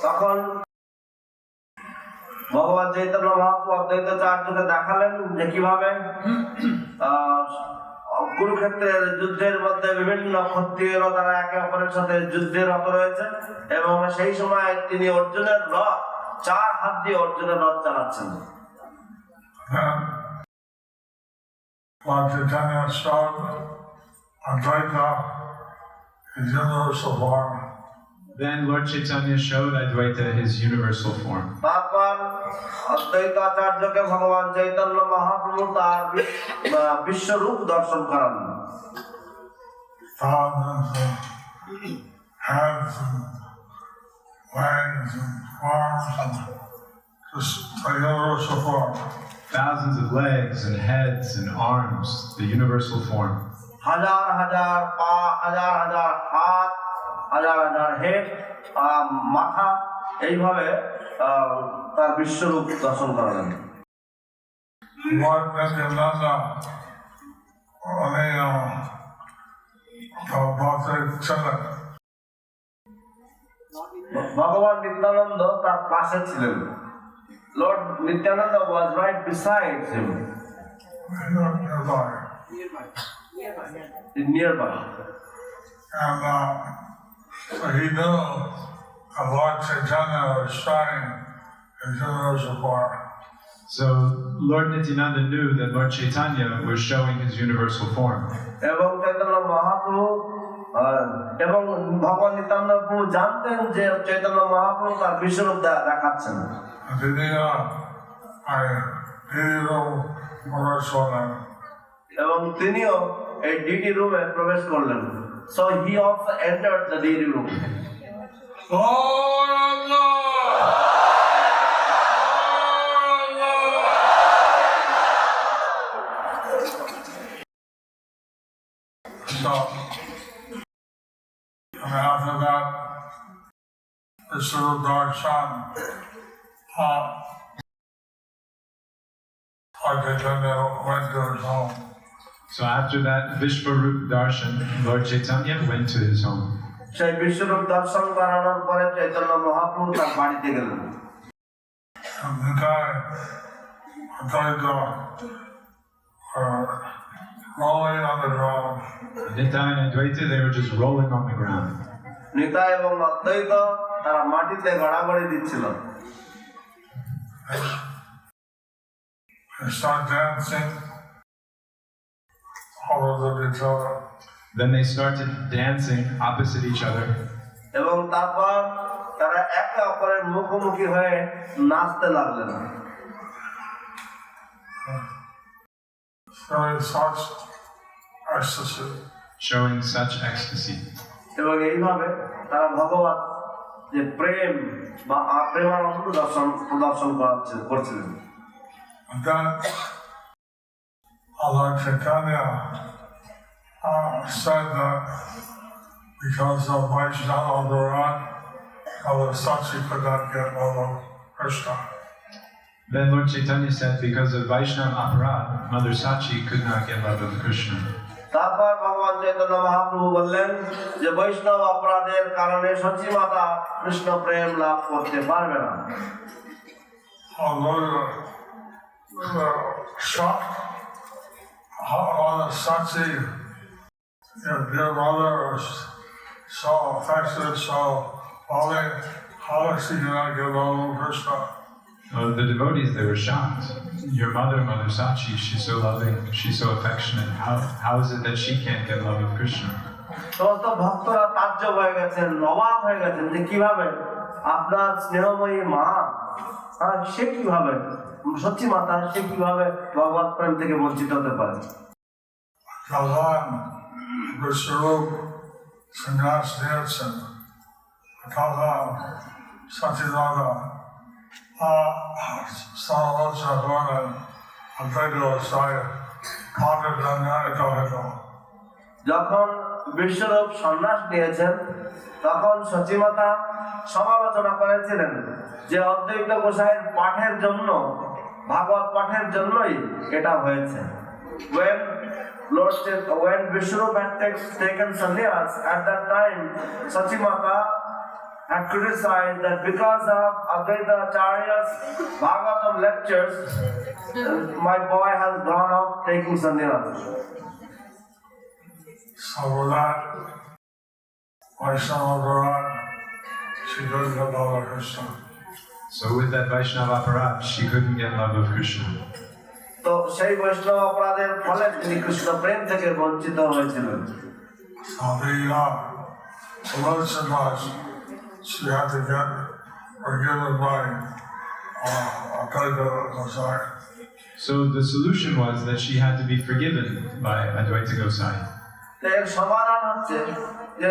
তখন ভগবান চৈতন্য মহাপ্রভু অদ্বৈতাচার্যকে দেখালেন যে কিভাবে কুরুক্ষেত্রের যুদ্ধের মধ্যে বিভিন্ন ক্ষত্রিয়রা তারা একে অপরের সাথে যুদ্ধে রত রয়েছে এবং সেই সময় তিনি অর্জুনের রথ 4 হাত দিয়ে অর্জুনের রথ চালাচ্ছেন। Lord Chaitanya showed Advaita his universal form. Then Lord Chaitanya showed Advaita his universal form. তারপর অদ্বৈতাচার্যকে ভগবান চৈতন্য মহাপ্রভু তার বিশ্বরূপ দর্শন করান। Thousands of heads and legs and arms and just a universal form. thousands of legs and heads and arms, the universal form. হাজার হাজার পা, হাজার হাজার হাত, হাজার হাজার হেড, মাথা, এইভাবে তার বিশ্বরূপ দর্শন করালেন। Lord Nityananda, ভগবান নিত্যানন্দ তার পাশে ছিলেন। Lord Nityananda was right beside him, nearby. And so he knew Lord Chaitanya was showing his universal form. So Lord Nityananda knew that Lord Chaitanya was showing his universal form. এবং চৈতন্য মহাপ্রভু এবং ভগবান নিত্যানন্দ প্রভু জানতেন যে চৈতন্য মহাপ্রভু তার বিশ্বরূপ দেখাচ্ছেন। এবং তিনিও এই ডিডি রুমে প্রবেশ করলেন। So he also entered the DD room. So, and after that, the Suru Darshan, Lord Chaitanya went to his home. So after that Vishvarup Darshan, Lord Chaitanya went to his home. সেই বিশ্বরূপ দর্শন করানোর পরে চৈতন্য মহাপ্রভু তার বাড়িতে গেলেন। And the guy rolling on the ground. Nitai and Advaita, they were just rolling on the ground. Nitai এবং অদ্বৈত তারা মাটিতে গড়াগড়ি দিচ্ছিল। They start dancing over each other. Then they started dancing opposite each other. এবং তারপর তারা একে অপরের মুখোমুখি হয়ে নাচতে লাগলেন। Showing such ecstasy. এবং এইভাবে তারা ভগবান যে প্রেম বা প্রেমানন্দ প্রদর্শন করছিলেন। And then Lord Chaitanya said that because of Vaishnava Virat, Sachi could not get love of Krishna. Then Lord Chaitanya said, because of Vaishnava Aparad, Mother Sachi could not get love of Krishna. তারপর ভগবান চৈতন্য মহাপ্রভু বললেন যে বৈষ্ণব অপরাধের কারণে সচী মাতা কৃষ্ণ প্রেম লাভ করতে পারবে না। Sachi, dear mother, was so affectionate, so loving. How is she cannot get love of Krishna? The devotees, they were shocked. Your mother, Mother Sachi, she's so loving, she's so affectionate. How is it that she can't get love of Krishna? সমস্ত ভক্তরা তাজ্জব হয়ে গেছেন, অবাক হয়ে গেছেন যে কিভাবে আপনার স্নেহময়ী মা সে কিভাবে সত্যি মাতা সে কিভাবে ভগবত প্রেম থেকে বঞ্চিত হতে পারে। Bhagavan Vishwarup Sannyas Dancin, Bhagavan Satyananda, Saravacha Varnan, Advaita Saya, Padadanyayakahito. যখন বিশ্বরূপ সন্ন্যাস নিয়েছেন তখন সচিমাতা সমালোচনা করেছিলেন যে অদ্বৈত গোসাইয়ের পাঠের জন্য ভাগবত পাঠের জন্যই এটা হয়েছে। When Vishwarup had taken sannyas, at that time Sachimata had criticized that because of Advaita Acharya's Bhagavatam lectures, my boy has gone off taking sannyas. So with that, Vaishnava Virat, she couldn't get love of Krishna. So with that Vaishnava Aparad, she couldn't get love of Krishna. তো সেই বৈষ্ণব অপরাধের ফলে তিনি কৃষ্ণ প্রেম থেকে বঞ্চিত হয়েছিলেন। So the solution was she had to get forgiven by Advaita Gosai. So the solution was that she had to be forgiven by Advaita Gosai. এর সমাধান হচ্ছে যে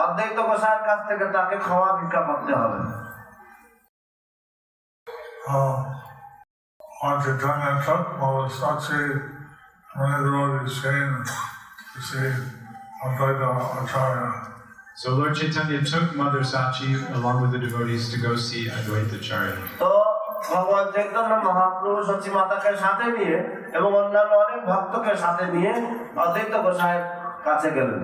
অদ্বৈত গোসাইয়ের কাছ থেকে তাকে ক্ষমা ভিক্ষা করতে হবে। Lord Chaitanya took Mother Sakshi, many devotees came to see Advaita Acharya. So Lord Chaitanya took Mother Sachi along with the devotees to go see Advaita Acharya. তো ভগবান চৈতন্য মহাপ্রভু সচী মাতাকে সাথে নিয়ে এবং অন্যান্য অনেক ভক্তকে সাথে নিয়ে অদ্বৈত গোসাইয়ের কাছে গেলেন।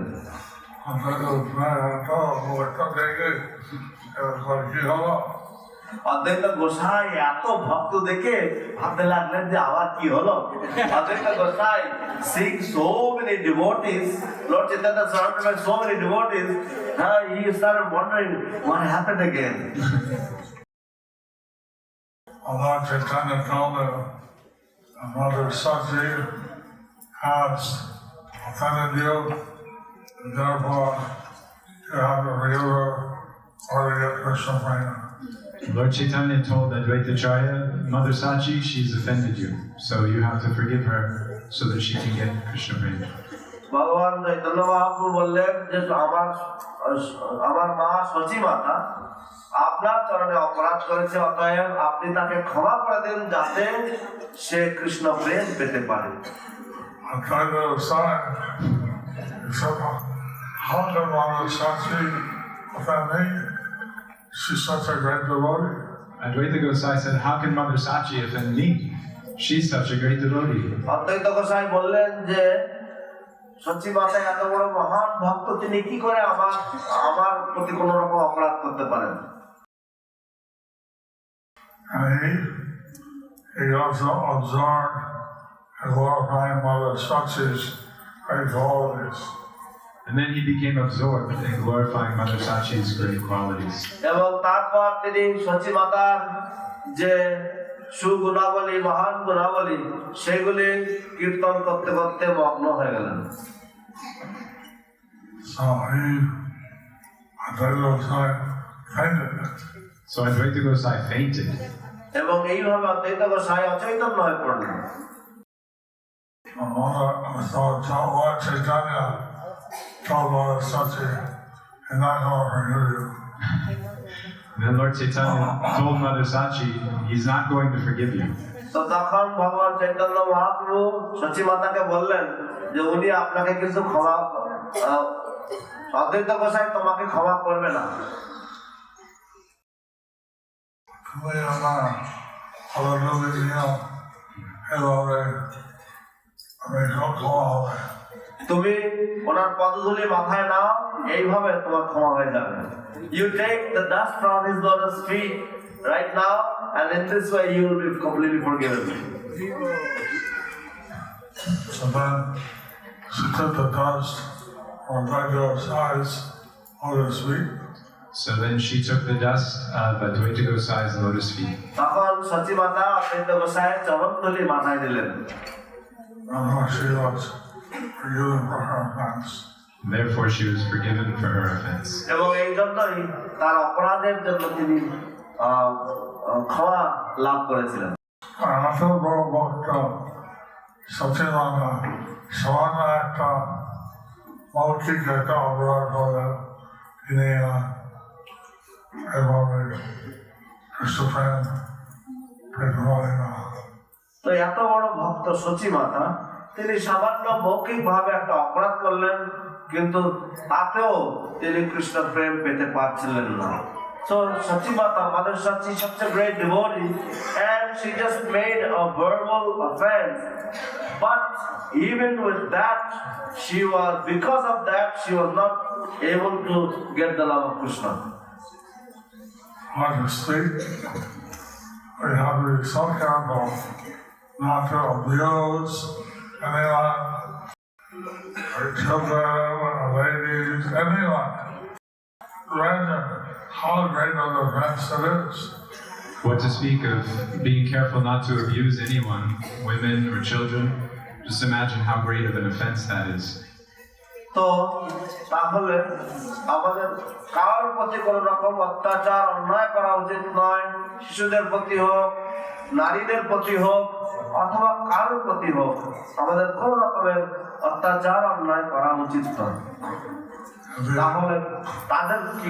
অদ্বৈত গোসাই এত ভক্ত দেখে ভাবতে লাগলেন যে আবার কি হলো। অদ্বৈত গোসাই seeing so many devotees, Lord Chaitanya surrounded by so many devotees, he started wondering what happened again. Lord Chaitanya told him, Mother Sakshi has offended you, and therefore you have to forgive her or to get Krishna prema. Lord Chaitanya told Advaita Acharya, Mother Sachi, she's offended you, so you have to forgive her so that she can get Krishna prema. ভগবান চৈতন্য মহাপ্রভু বললেন যে আমার মা সচী মাতা আপনার চরণে অপরাধ করেছে, অতএব আপনি তাকে ক্ষমা করে দিন যাতে সে কৃষ্ণ প্রেম পেতে পারে। I'm trying to decide, how can Mother Sakshi offend me? She's such a great devotee. Advaita Gosai said, how can Mother Sachi offend me? She's such a great devotee. অদ্বৈত গোসাই বললেন যে সচী মাতা এত বড় মহান ভক্ত, তিনি কি করে আমার প্রতি কোন রকম অপরাধ করতে পারেন? And he also absorbed and glorifying Mother Sakshi's great qualities. And then he became absorbed in glorifying Mother Sachi's great qualities. এবং তারপর তিনি সচী মাতার যে সুগুণাবলী, মহান গুণাবলী, সেগুলি কীর্তন করতে করতে মগ্ন হয়ে গেলেন। So Advaita Gosai fainted. So Advaita Gosai fainted. এবং এইভাবে অদ্বৈত গোসাই অচৈতন্য হয়ে পড়লেন। So Lord Chaitanya told Mother Sakshi, he's not going to forgive you. And then Lord Chaitanya told Mother Sachi, he's not going to forgive you. তো তখন ভগবান চৈতন্য মহাপ্রভু সচী মাতাকে বললেন যে উনি আপনাকে কিছু ক্ষমা, অদ্বৈত গোসাই তোমাকে ক্ষমা করবে না। তুমি ওনার পদধূলি মাথায় নাও, এইভাবে তোমার ক্ষমা হয়ে যাবে। You take the dust from his lotus feet right now, and in this way you will be completely forgiven. So then she took the dust from Advaita Gosai's lotus feet. So then she took the dust of Advaita Gosai's lotus feet. তখন সচী মাতা অদ্বৈত গোসাইয়ের চরণধূলি মাথায় দিলেন। And she was forgiven for her offense. Therefore she was forgiven for her offense. এবং এই জন্যই তার অপরাধের জন্য তিনি ক্ষমা লাভ করেছিলেন। এত বড় ভক্ত সচিবানন্দ সামান্য একটা মৌখিক একটা অপরাধ হলে তিনি এভাবে কৃষ্ণপ্রেম পেতে পারেন না। তো এত বড় ভক্ত সচী মাতা তিনি সামান্য মৌখিক ভাবে একটা অপরাধ করলেন, কিন্তু তাতেও তিনি কৃষ্ণ প্রেম পেতে পারছিলেন না। So Sachi Mata, Mother Sachi, such a great devotee, and she just made a verbal offense. But even with that, because of that, she was not able to get the love of Krishna. On the street, we have to be so careful not to abuse anyone, our children, our ladies, anyone. Imagine how great of an offense it is. What to speak of being careful not to abuse anyone, women or children. Just imagine how great of an offense that is. তো তাহলে আমাদের কারোর প্রতি কোন রকম অত্যাচার অন্যায় করা উচিত নয়, শিশুদের প্রতি হোক, নারীদের প্রতি হোক, অথবা কারোর প্রতি হোক, আমাদের কোন রকমের অত্যাচার অন্যায় করা উচিত নয়। তাহলে তাদের কি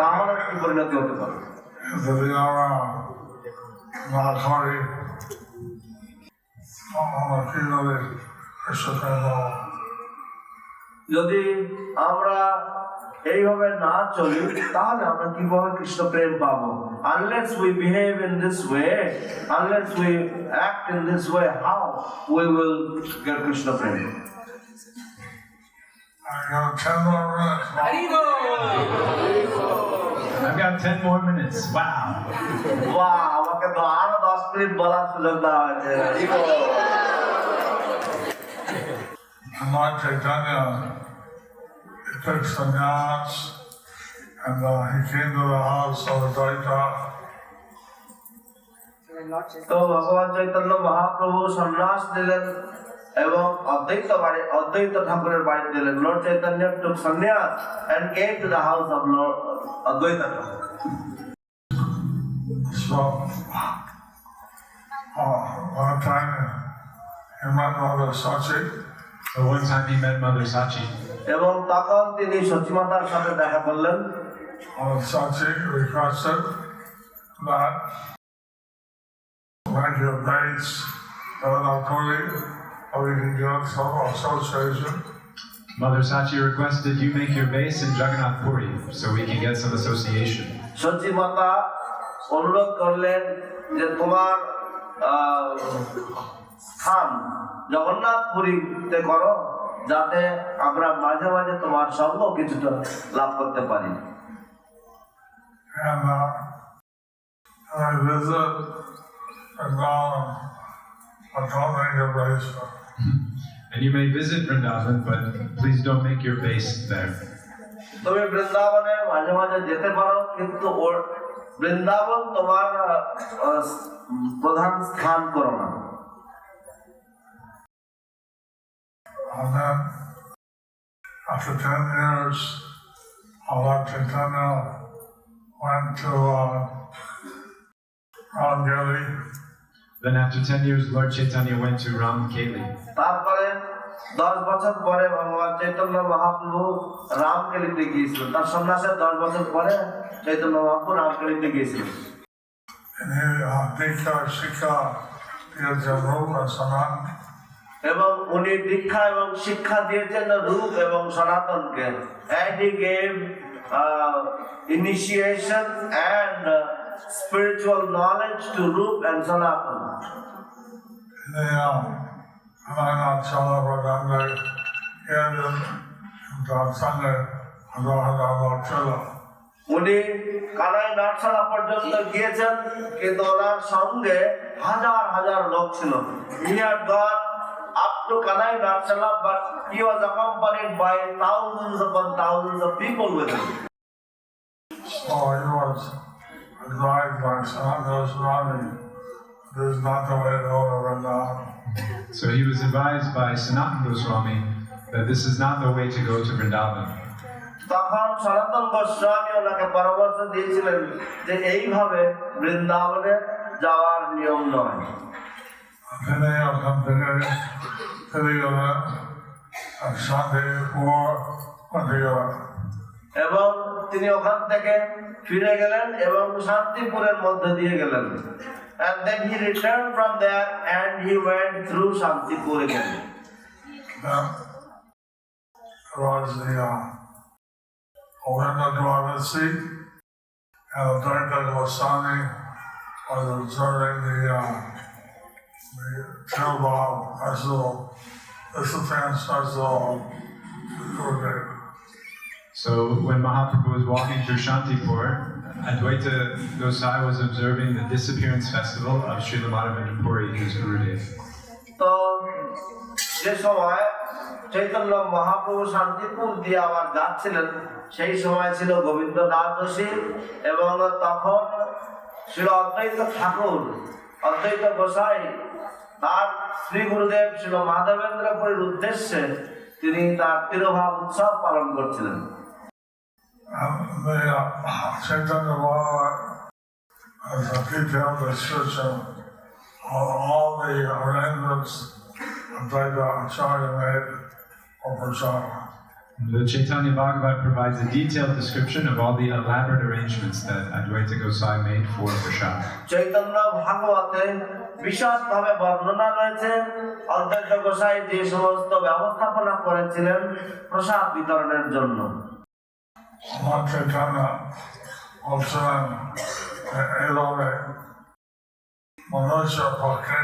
তাহলে কি পরিণতি হতে পারে? If the Vinara Mahakari on the field of the Krishna Prema. যদি আমরা এইভাবে না চলি তাহলে আমরা কিভাবে কৃষ্ণ প্রেম পাবো? Unless we behave in this way, unless we act in this way, how we will get Krishna prem? I got 10 more minutes. I've got 10 more minutes. Wow. বাহ, আমাকে তো আরো 10 মিনিট বলার সুযোগ দেওয়া হয়েছে। And Lord Chaitanya, he took sannyas and he came to the house of Advaita. তো ভগবান চৈতন্য মহাপ্রভু সন্ন্যাস দিলেন এবং অদ্বৈত ঠাকুরের বাড়ি দিলেন। Lord Chaitanya took sannyas and came to the house of Lord Advaita Thakur. So, one time he met Mother Sachi. So one time he met Mother Sachi. এবং তখন তিনি সচিমাতার সাথে দেখা করলেন। Mother Sachi requested that when you base Puri, we can get some association. Mother Sachi requested you make your base in Jagannath Puri so we can get some association. সচিমাতা অনুরোধ করলেন যে তোমার স্থান জগন্নাথ পুরীতে করো যাতে আমরা মাঝে মাঝে তোমার সঙ্গ কিছুটা লাভ করতে পারি। And I visit Vrindavan, but don't make your base there. And you may visit Vrindavan, but please don't make your base there. তুমি বৃন্দাবনে মাঝে মাঝে যেতে পারো, কিন্তু বৃন্দাবন তোমার প্রধান স্থান করো না। And then, after 10 years, Lord Chaitanya went to Ramgiri. Then after 10 years, Lord Chaitanya went to Ramkeli. তারপরে 10 বছর পরে ভগবান চৈতন্য মহাপ্রভু রামকেলিতে গিয়েছিলেন। তার সন্ন্যাসের 10 বছর পরে চৈতন্য মহাপ্রভু রামকেলিতে গিয়েছিলেন। And he Dikha Shikha দিয়েছেন রূপ আর সনাতন। এবং উনি দীক্ষা এবং শিক্ষা দিয়েছেন রূপ এবং সনাতনকে। And he gave initiation and spiritual knowledge to Rup and Sanatan. Anayana Chala Bhaganda Yadin Sangha Advaita Chala. উনি কানাই নাটশালা পর্যন্ত গিয়েছেন, কিন্তু ওনার সঙ্গে হাজার হাজার লোক ছিল। He had gone up to Kanai Natshala, but he was accompanied by thousands upon thousands of people with him. So he was advised by Sanatana Goswami, this is not the way to go to Vrindavan. So he was advised by Sanatana Goswami that this is not the way to go to Vrindavan. তখন সনাতন গোস্বামী ওনাকে পরামর্শ দিয়েছিলেন যে এইভাবে বৃন্দাবনে যাওয়ার নিয়ম নয়। এবং তিনি ওখান থেকে ফিরে গেলেন এবং শান্তিপুরের মধ্যে দিয়ে গেলেন। And then he returned from there and he went through Shantipur again. Was the Govinda Dwarasi and Advaita Goswami was observing the Tilbal festival, Disciplines festival of Gurudev. So when Mahaprabhu was walking through Shantipur, Advaita Gosai was observing the disappearance festival of Srila Madhavendra Puri, his Gurudev. তো যে সময় চৈতন্য মহাপ্রভু শান্তিপুর দিয়ে আবার যাচ্ছিলেন, সেই সময় ছিল গোবিন্দ দ্বাদশী এবং তখন ছিল অদ্বৈত ঠাকুর, অদ্বৈত গোসাই তার শ্রী গুরুদেব ছিল মাধবেন্দ্র পুরীর উদ্দেশ্যে তিনি তার তিরোভাব উৎসব পালন করছিলেন। Chaitanya Bhagavat has a detailed description of all the arrangements Advaita Acharya made for Prasadam. The Chaitanya Bhagavat provides a detailed description of all the elaborate arrangements that Advaita Gosai made for prasad. Chaitanya ভাগবতে বিশদভাবে বর্ণনা রয়েছে অদ্বৈত গোসাই যে সমস্ত ব্যবস্থাপনা করেছিলেন প্রসাদ বিতরণের জন্য। Lord Chaitanya বলছিলেন এইভাবে মনুষ্য পক্ষে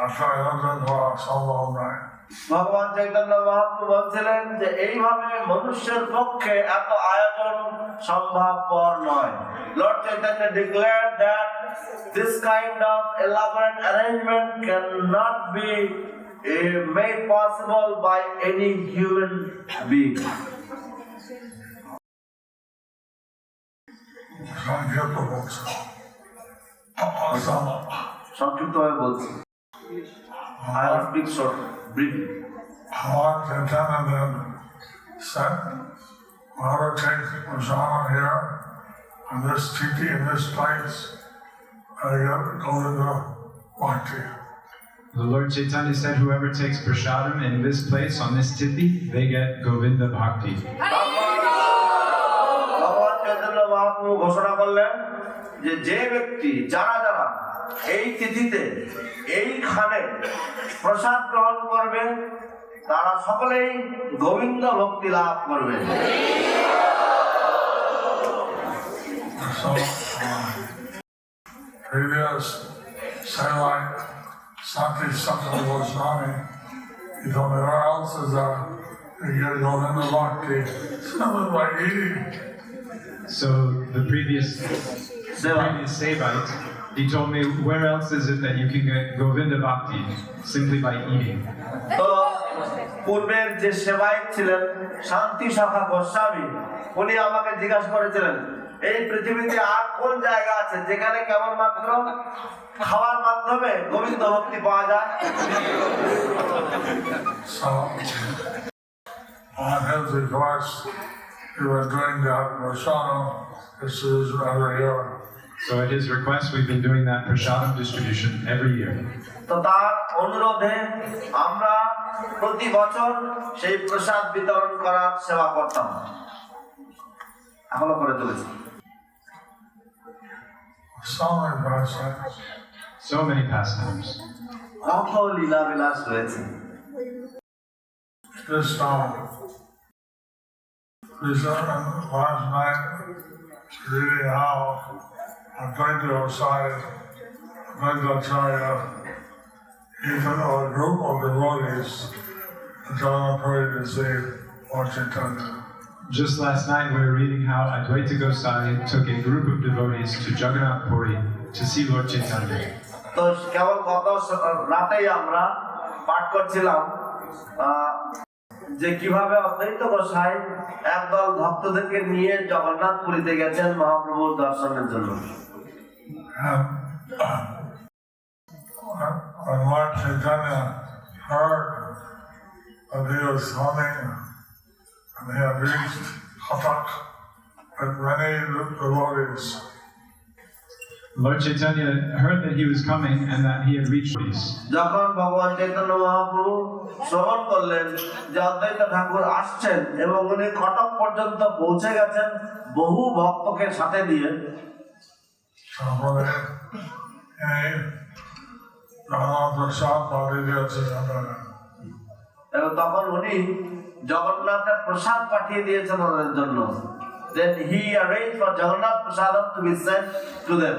আশা আয়োজন করা সম্ভব নয়। ভগবান চৈতন্য মহাপ্রভু বলছিলেন যে এইভাবে মনুষ্যের পক্ষে এত আয়োজন সম্ভবপর নয়। Lord Chaitanya declared that this kind of elaborate arrangement cannot be made possible by any human being. সংক্ষেপ বলছে সংক্ষিপ্তভাবে বলছি। I will speak short, briefly. Lord Chaitanya then said, whoever takes prasad here, in this city, in this place, go to the bhakti. The Lord Chaitanya said, whoever takes prasadam in this place, on this tithi, they get Govinda Bhakti. ভগবান চৈতন্য মহাপ্রভু ঘোষণা করলেন যে যে ব্যক্তি যারা যারা এই তিথিতে এইখানে প্রসাদ গ্রহণ করবে তারা সকলেই গোবিন্দ ভক্তি লাভ করবে। So, previous satellite Santi Sakal Goswami, he told me, where else is there? You gotta go in the bhakti. Something like eating. So the previous Sevite, he told me, where else is it that you can get Govinda Bhakti? Simply by eating. তো পূর্বের যে সেবায়ত ছিলেন শান্তি শাখা গোস্বামী, উনি আমাকে জিজ্ঞাসা করেছিলেন এই পৃথিবীতে আর কোন জায়গা আছে যেখানে কেবলমাত্র খাওয়ার মাধ্যমে গোবিন্দ ভক্তি পাওয়া যায়। So, on his request, we were doing that prasadam distribution every year. So at his request, we've been doing that prasadam distribution every year. তো তার অনুরোধে আমরা প্রতি বছর সেই প্রসাদ বিতরণ করার সেবা করতাম, এখনো করে চলেছি। So many pastimes. কত লীলা বিলাস রয়েছে। This last night, reading how Advaita Gosai, Advaita Acharya, even a group of devotees, Jagannath to see Lord Chaitanya. Just last night, we were reading how Advaita Gosai took a group of devotees to Jagannath Puri to see Lord Chaitanya. তো কেবল গত রাতেই আমরা পাঠ করছিলাম যে কিভাবে অদ্বৈত গোসাই একদল ভক্তদেরকে নিয়ে জগন্নাথ পুরীতে গেছেন মহাপ্রভুর দর্শনের জন্য। When Lord Chaitanya heard that he was coming and he had reached Hatak with many devotees, Lord Chaitanya heard that he was coming and that he had reached peace. যখন ভগবান চৈতন্য মহাপ্রভু শ্রবণ করলেন যে অদ্বৈত ঠাকুর আসছেন এবং উনি কটক পর্যন্ত পৌঁছে গেছেন বহু ভক্তকে সাথে দিয়ে, এবং তখন উনি জগন্নাথের প্রসাদ পাঠিয়ে দিয়েছেন ওদের জন্য। Then he arranged for Jagannath Prasadam to be sent to them.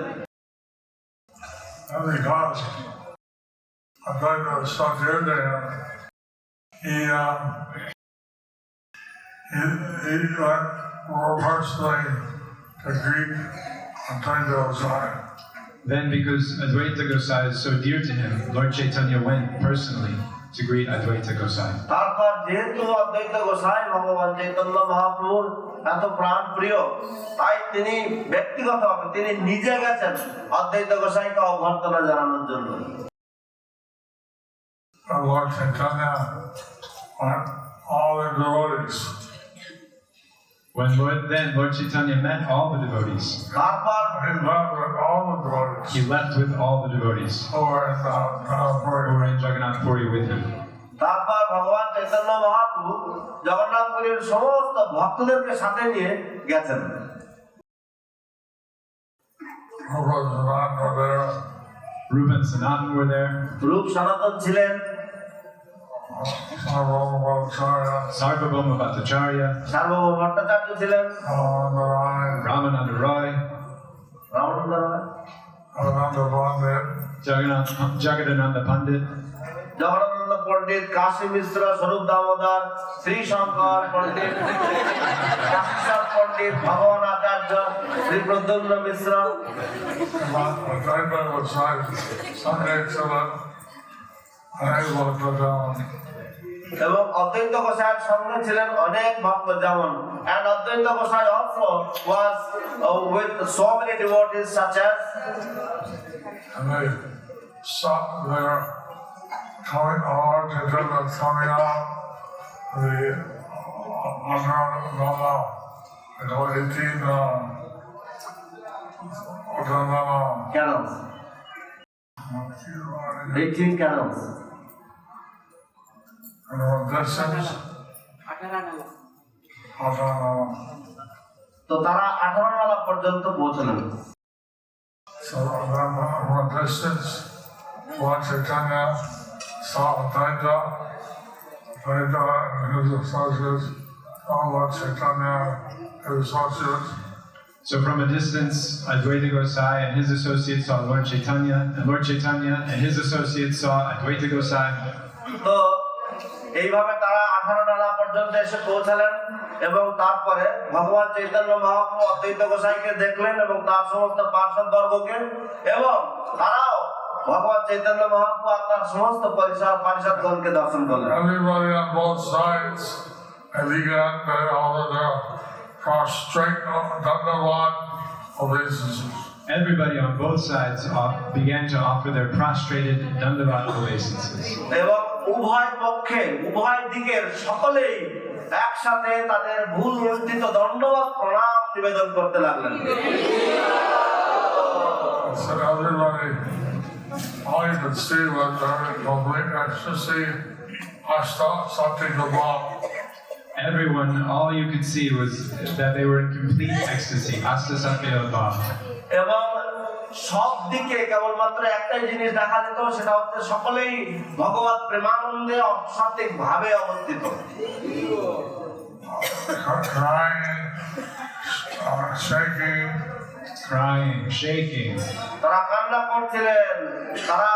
And because Advaita was so dear to him, he went more personally to greet Advaita Gosai. Then, because Advaita Gosai is so dear to him, Lord Chaitanya went personally to greet Advaita Gosai. তারপর যেহেতু অদ্বৈত গোসাই ভগবান চৈতন্য মহাপ্রভুর এত প্রাণ প্রিয়, তাই তিনি ব্যক্তিগতভাবে তিনি নিজে গেছেন অদ্বৈত গোসাইকে অভ্যর্থনা জানানোর জন্য। Lord Chaitanya went all the devotees. When Lord Chaitanya met all the devotees. তারপর He left with all the devotees He left with all the devotees who were in who were in Jagannath Puri with him. তারপর ভগবান চৈতন্য মহাপ্রভু জগন্নাথ কমলাপুরের সমস্ত ভক্তদেরকে সাথে নিয়ে গেছেন। Rupa and Sanatan were there. রূপ সনাতন ছিলেন, Sarvabhauma Bhattacharya, সার্বভৌম ভট্টাচার্য ছিলেন, Ramananda Roy, রামানন্দ রায়, Jagadananda Pandit, জগন্নাথ পণ্ডিত, কাশী মিশ্র, স্বরূপ দামোদর, শ্রী শঙ্কর পণ্ডিত, কাশীশ্বর পণ্ডিত, ভগবান আচার্য, শ্রী প্রদ্যুম্ন মিশ্র, এবং অদ্বৈত গোসাইয়ের সঙ্গে ছিলেন অনেক ভক্ত, যেমন and অদ্বৈত গোসাই also was with so many devotees such as and they stopped there coming on to coming out the Nala, 18 canals, 18 canals. and from distance, তো তারা 18 নালা পর্যন্ত পৌঁছলেন। so then from distance, Lord Chaitanya saw Advaita, and his associates, Lord Chaitanya, his associates. So from a distance, Advaita Gosai and his associates saw Lord Chaitanya, and Lord Chaitanya and his associates saw Advaita Gosai. তো এইভাবে তারা 18 নালা পর্যন্ত এসে পৌঁছালেন এবং তারপরে ভগবান চৈতন্য মহাপ্রভু অদ্বৈত গোসাইকে দেখলেন এবং তার সমস্ত পার্ষদ বর্গকে, এবং তারাও ভগবান চৈতন্য মহাপ্রভু আর তার সমস্ত পারিষদগণকে দর্শন করলেন। Everybody on both sides, and he got all of the prostrate Dandavat obeisances. Everybody on both sides began to offer their prostrated Dandavat obeisances. এবং উভয় পক্ষে উভয় দিকের সকলেই একসাথে তাদের ভুল লুণ্ঠিত দণ্ডবত প্রণাম নিবেদন করতে লাগলেন। So everybody, all you could see was complete ecstasy, Ashta Sati Gopal. Everyone, all you could see was that they were in complete ecstasy. Asta Satyodha. এবং সব দিকে কেবলমাত্র একটাই জিনিস দেখা যেত, সেটা হচ্ছে সকলেই ভগবত প্রেমানন্দে অসাত্বিক ভাবে অবস্থিত, Crying, shaking. তারা কান্না করছিলেন, তারা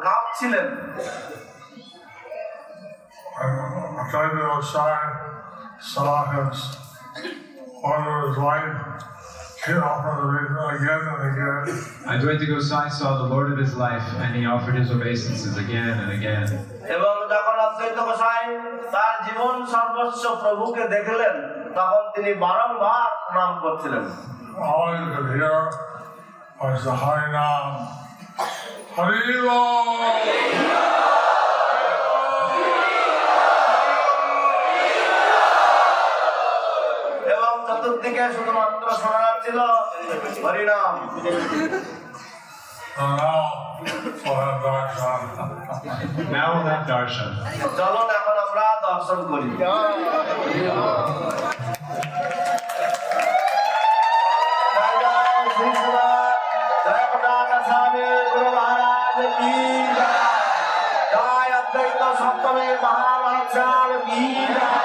কাঁপছিলেন। Advaita Gosai saw his order his wife get offer the reason again and again. Advaita Gosai saw the Lord of his life and he offered his obeisances again and again. এবং যখন অদ্বৈত গোসাই তার জীবন সর্বস্ব প্রভুকে দেখলেন, তখন তিনি বারংবার প্রণাম করছিলেন। All you could hear was the Harinam. Hari Bol! এবং চতুর্দিকে শুধুমাত্র শোনা যাচ্ছিল হরিনাম। Now we'll have darshan. চলুন এখন আমরা দর্শন করি। জয় জয় শ্রী সুদার, জয় পটাকা স্বামী গুরু মহারাজ কি জয়। জয় অদ্বৈত সপ্তমী মহামহাচার কি জয়।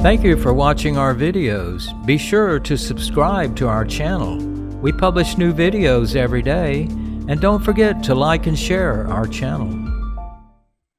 Thank you for watching our videos. Be sure to subscribe to our channel. We publish new videos every day, and don't forget to like and share our channel.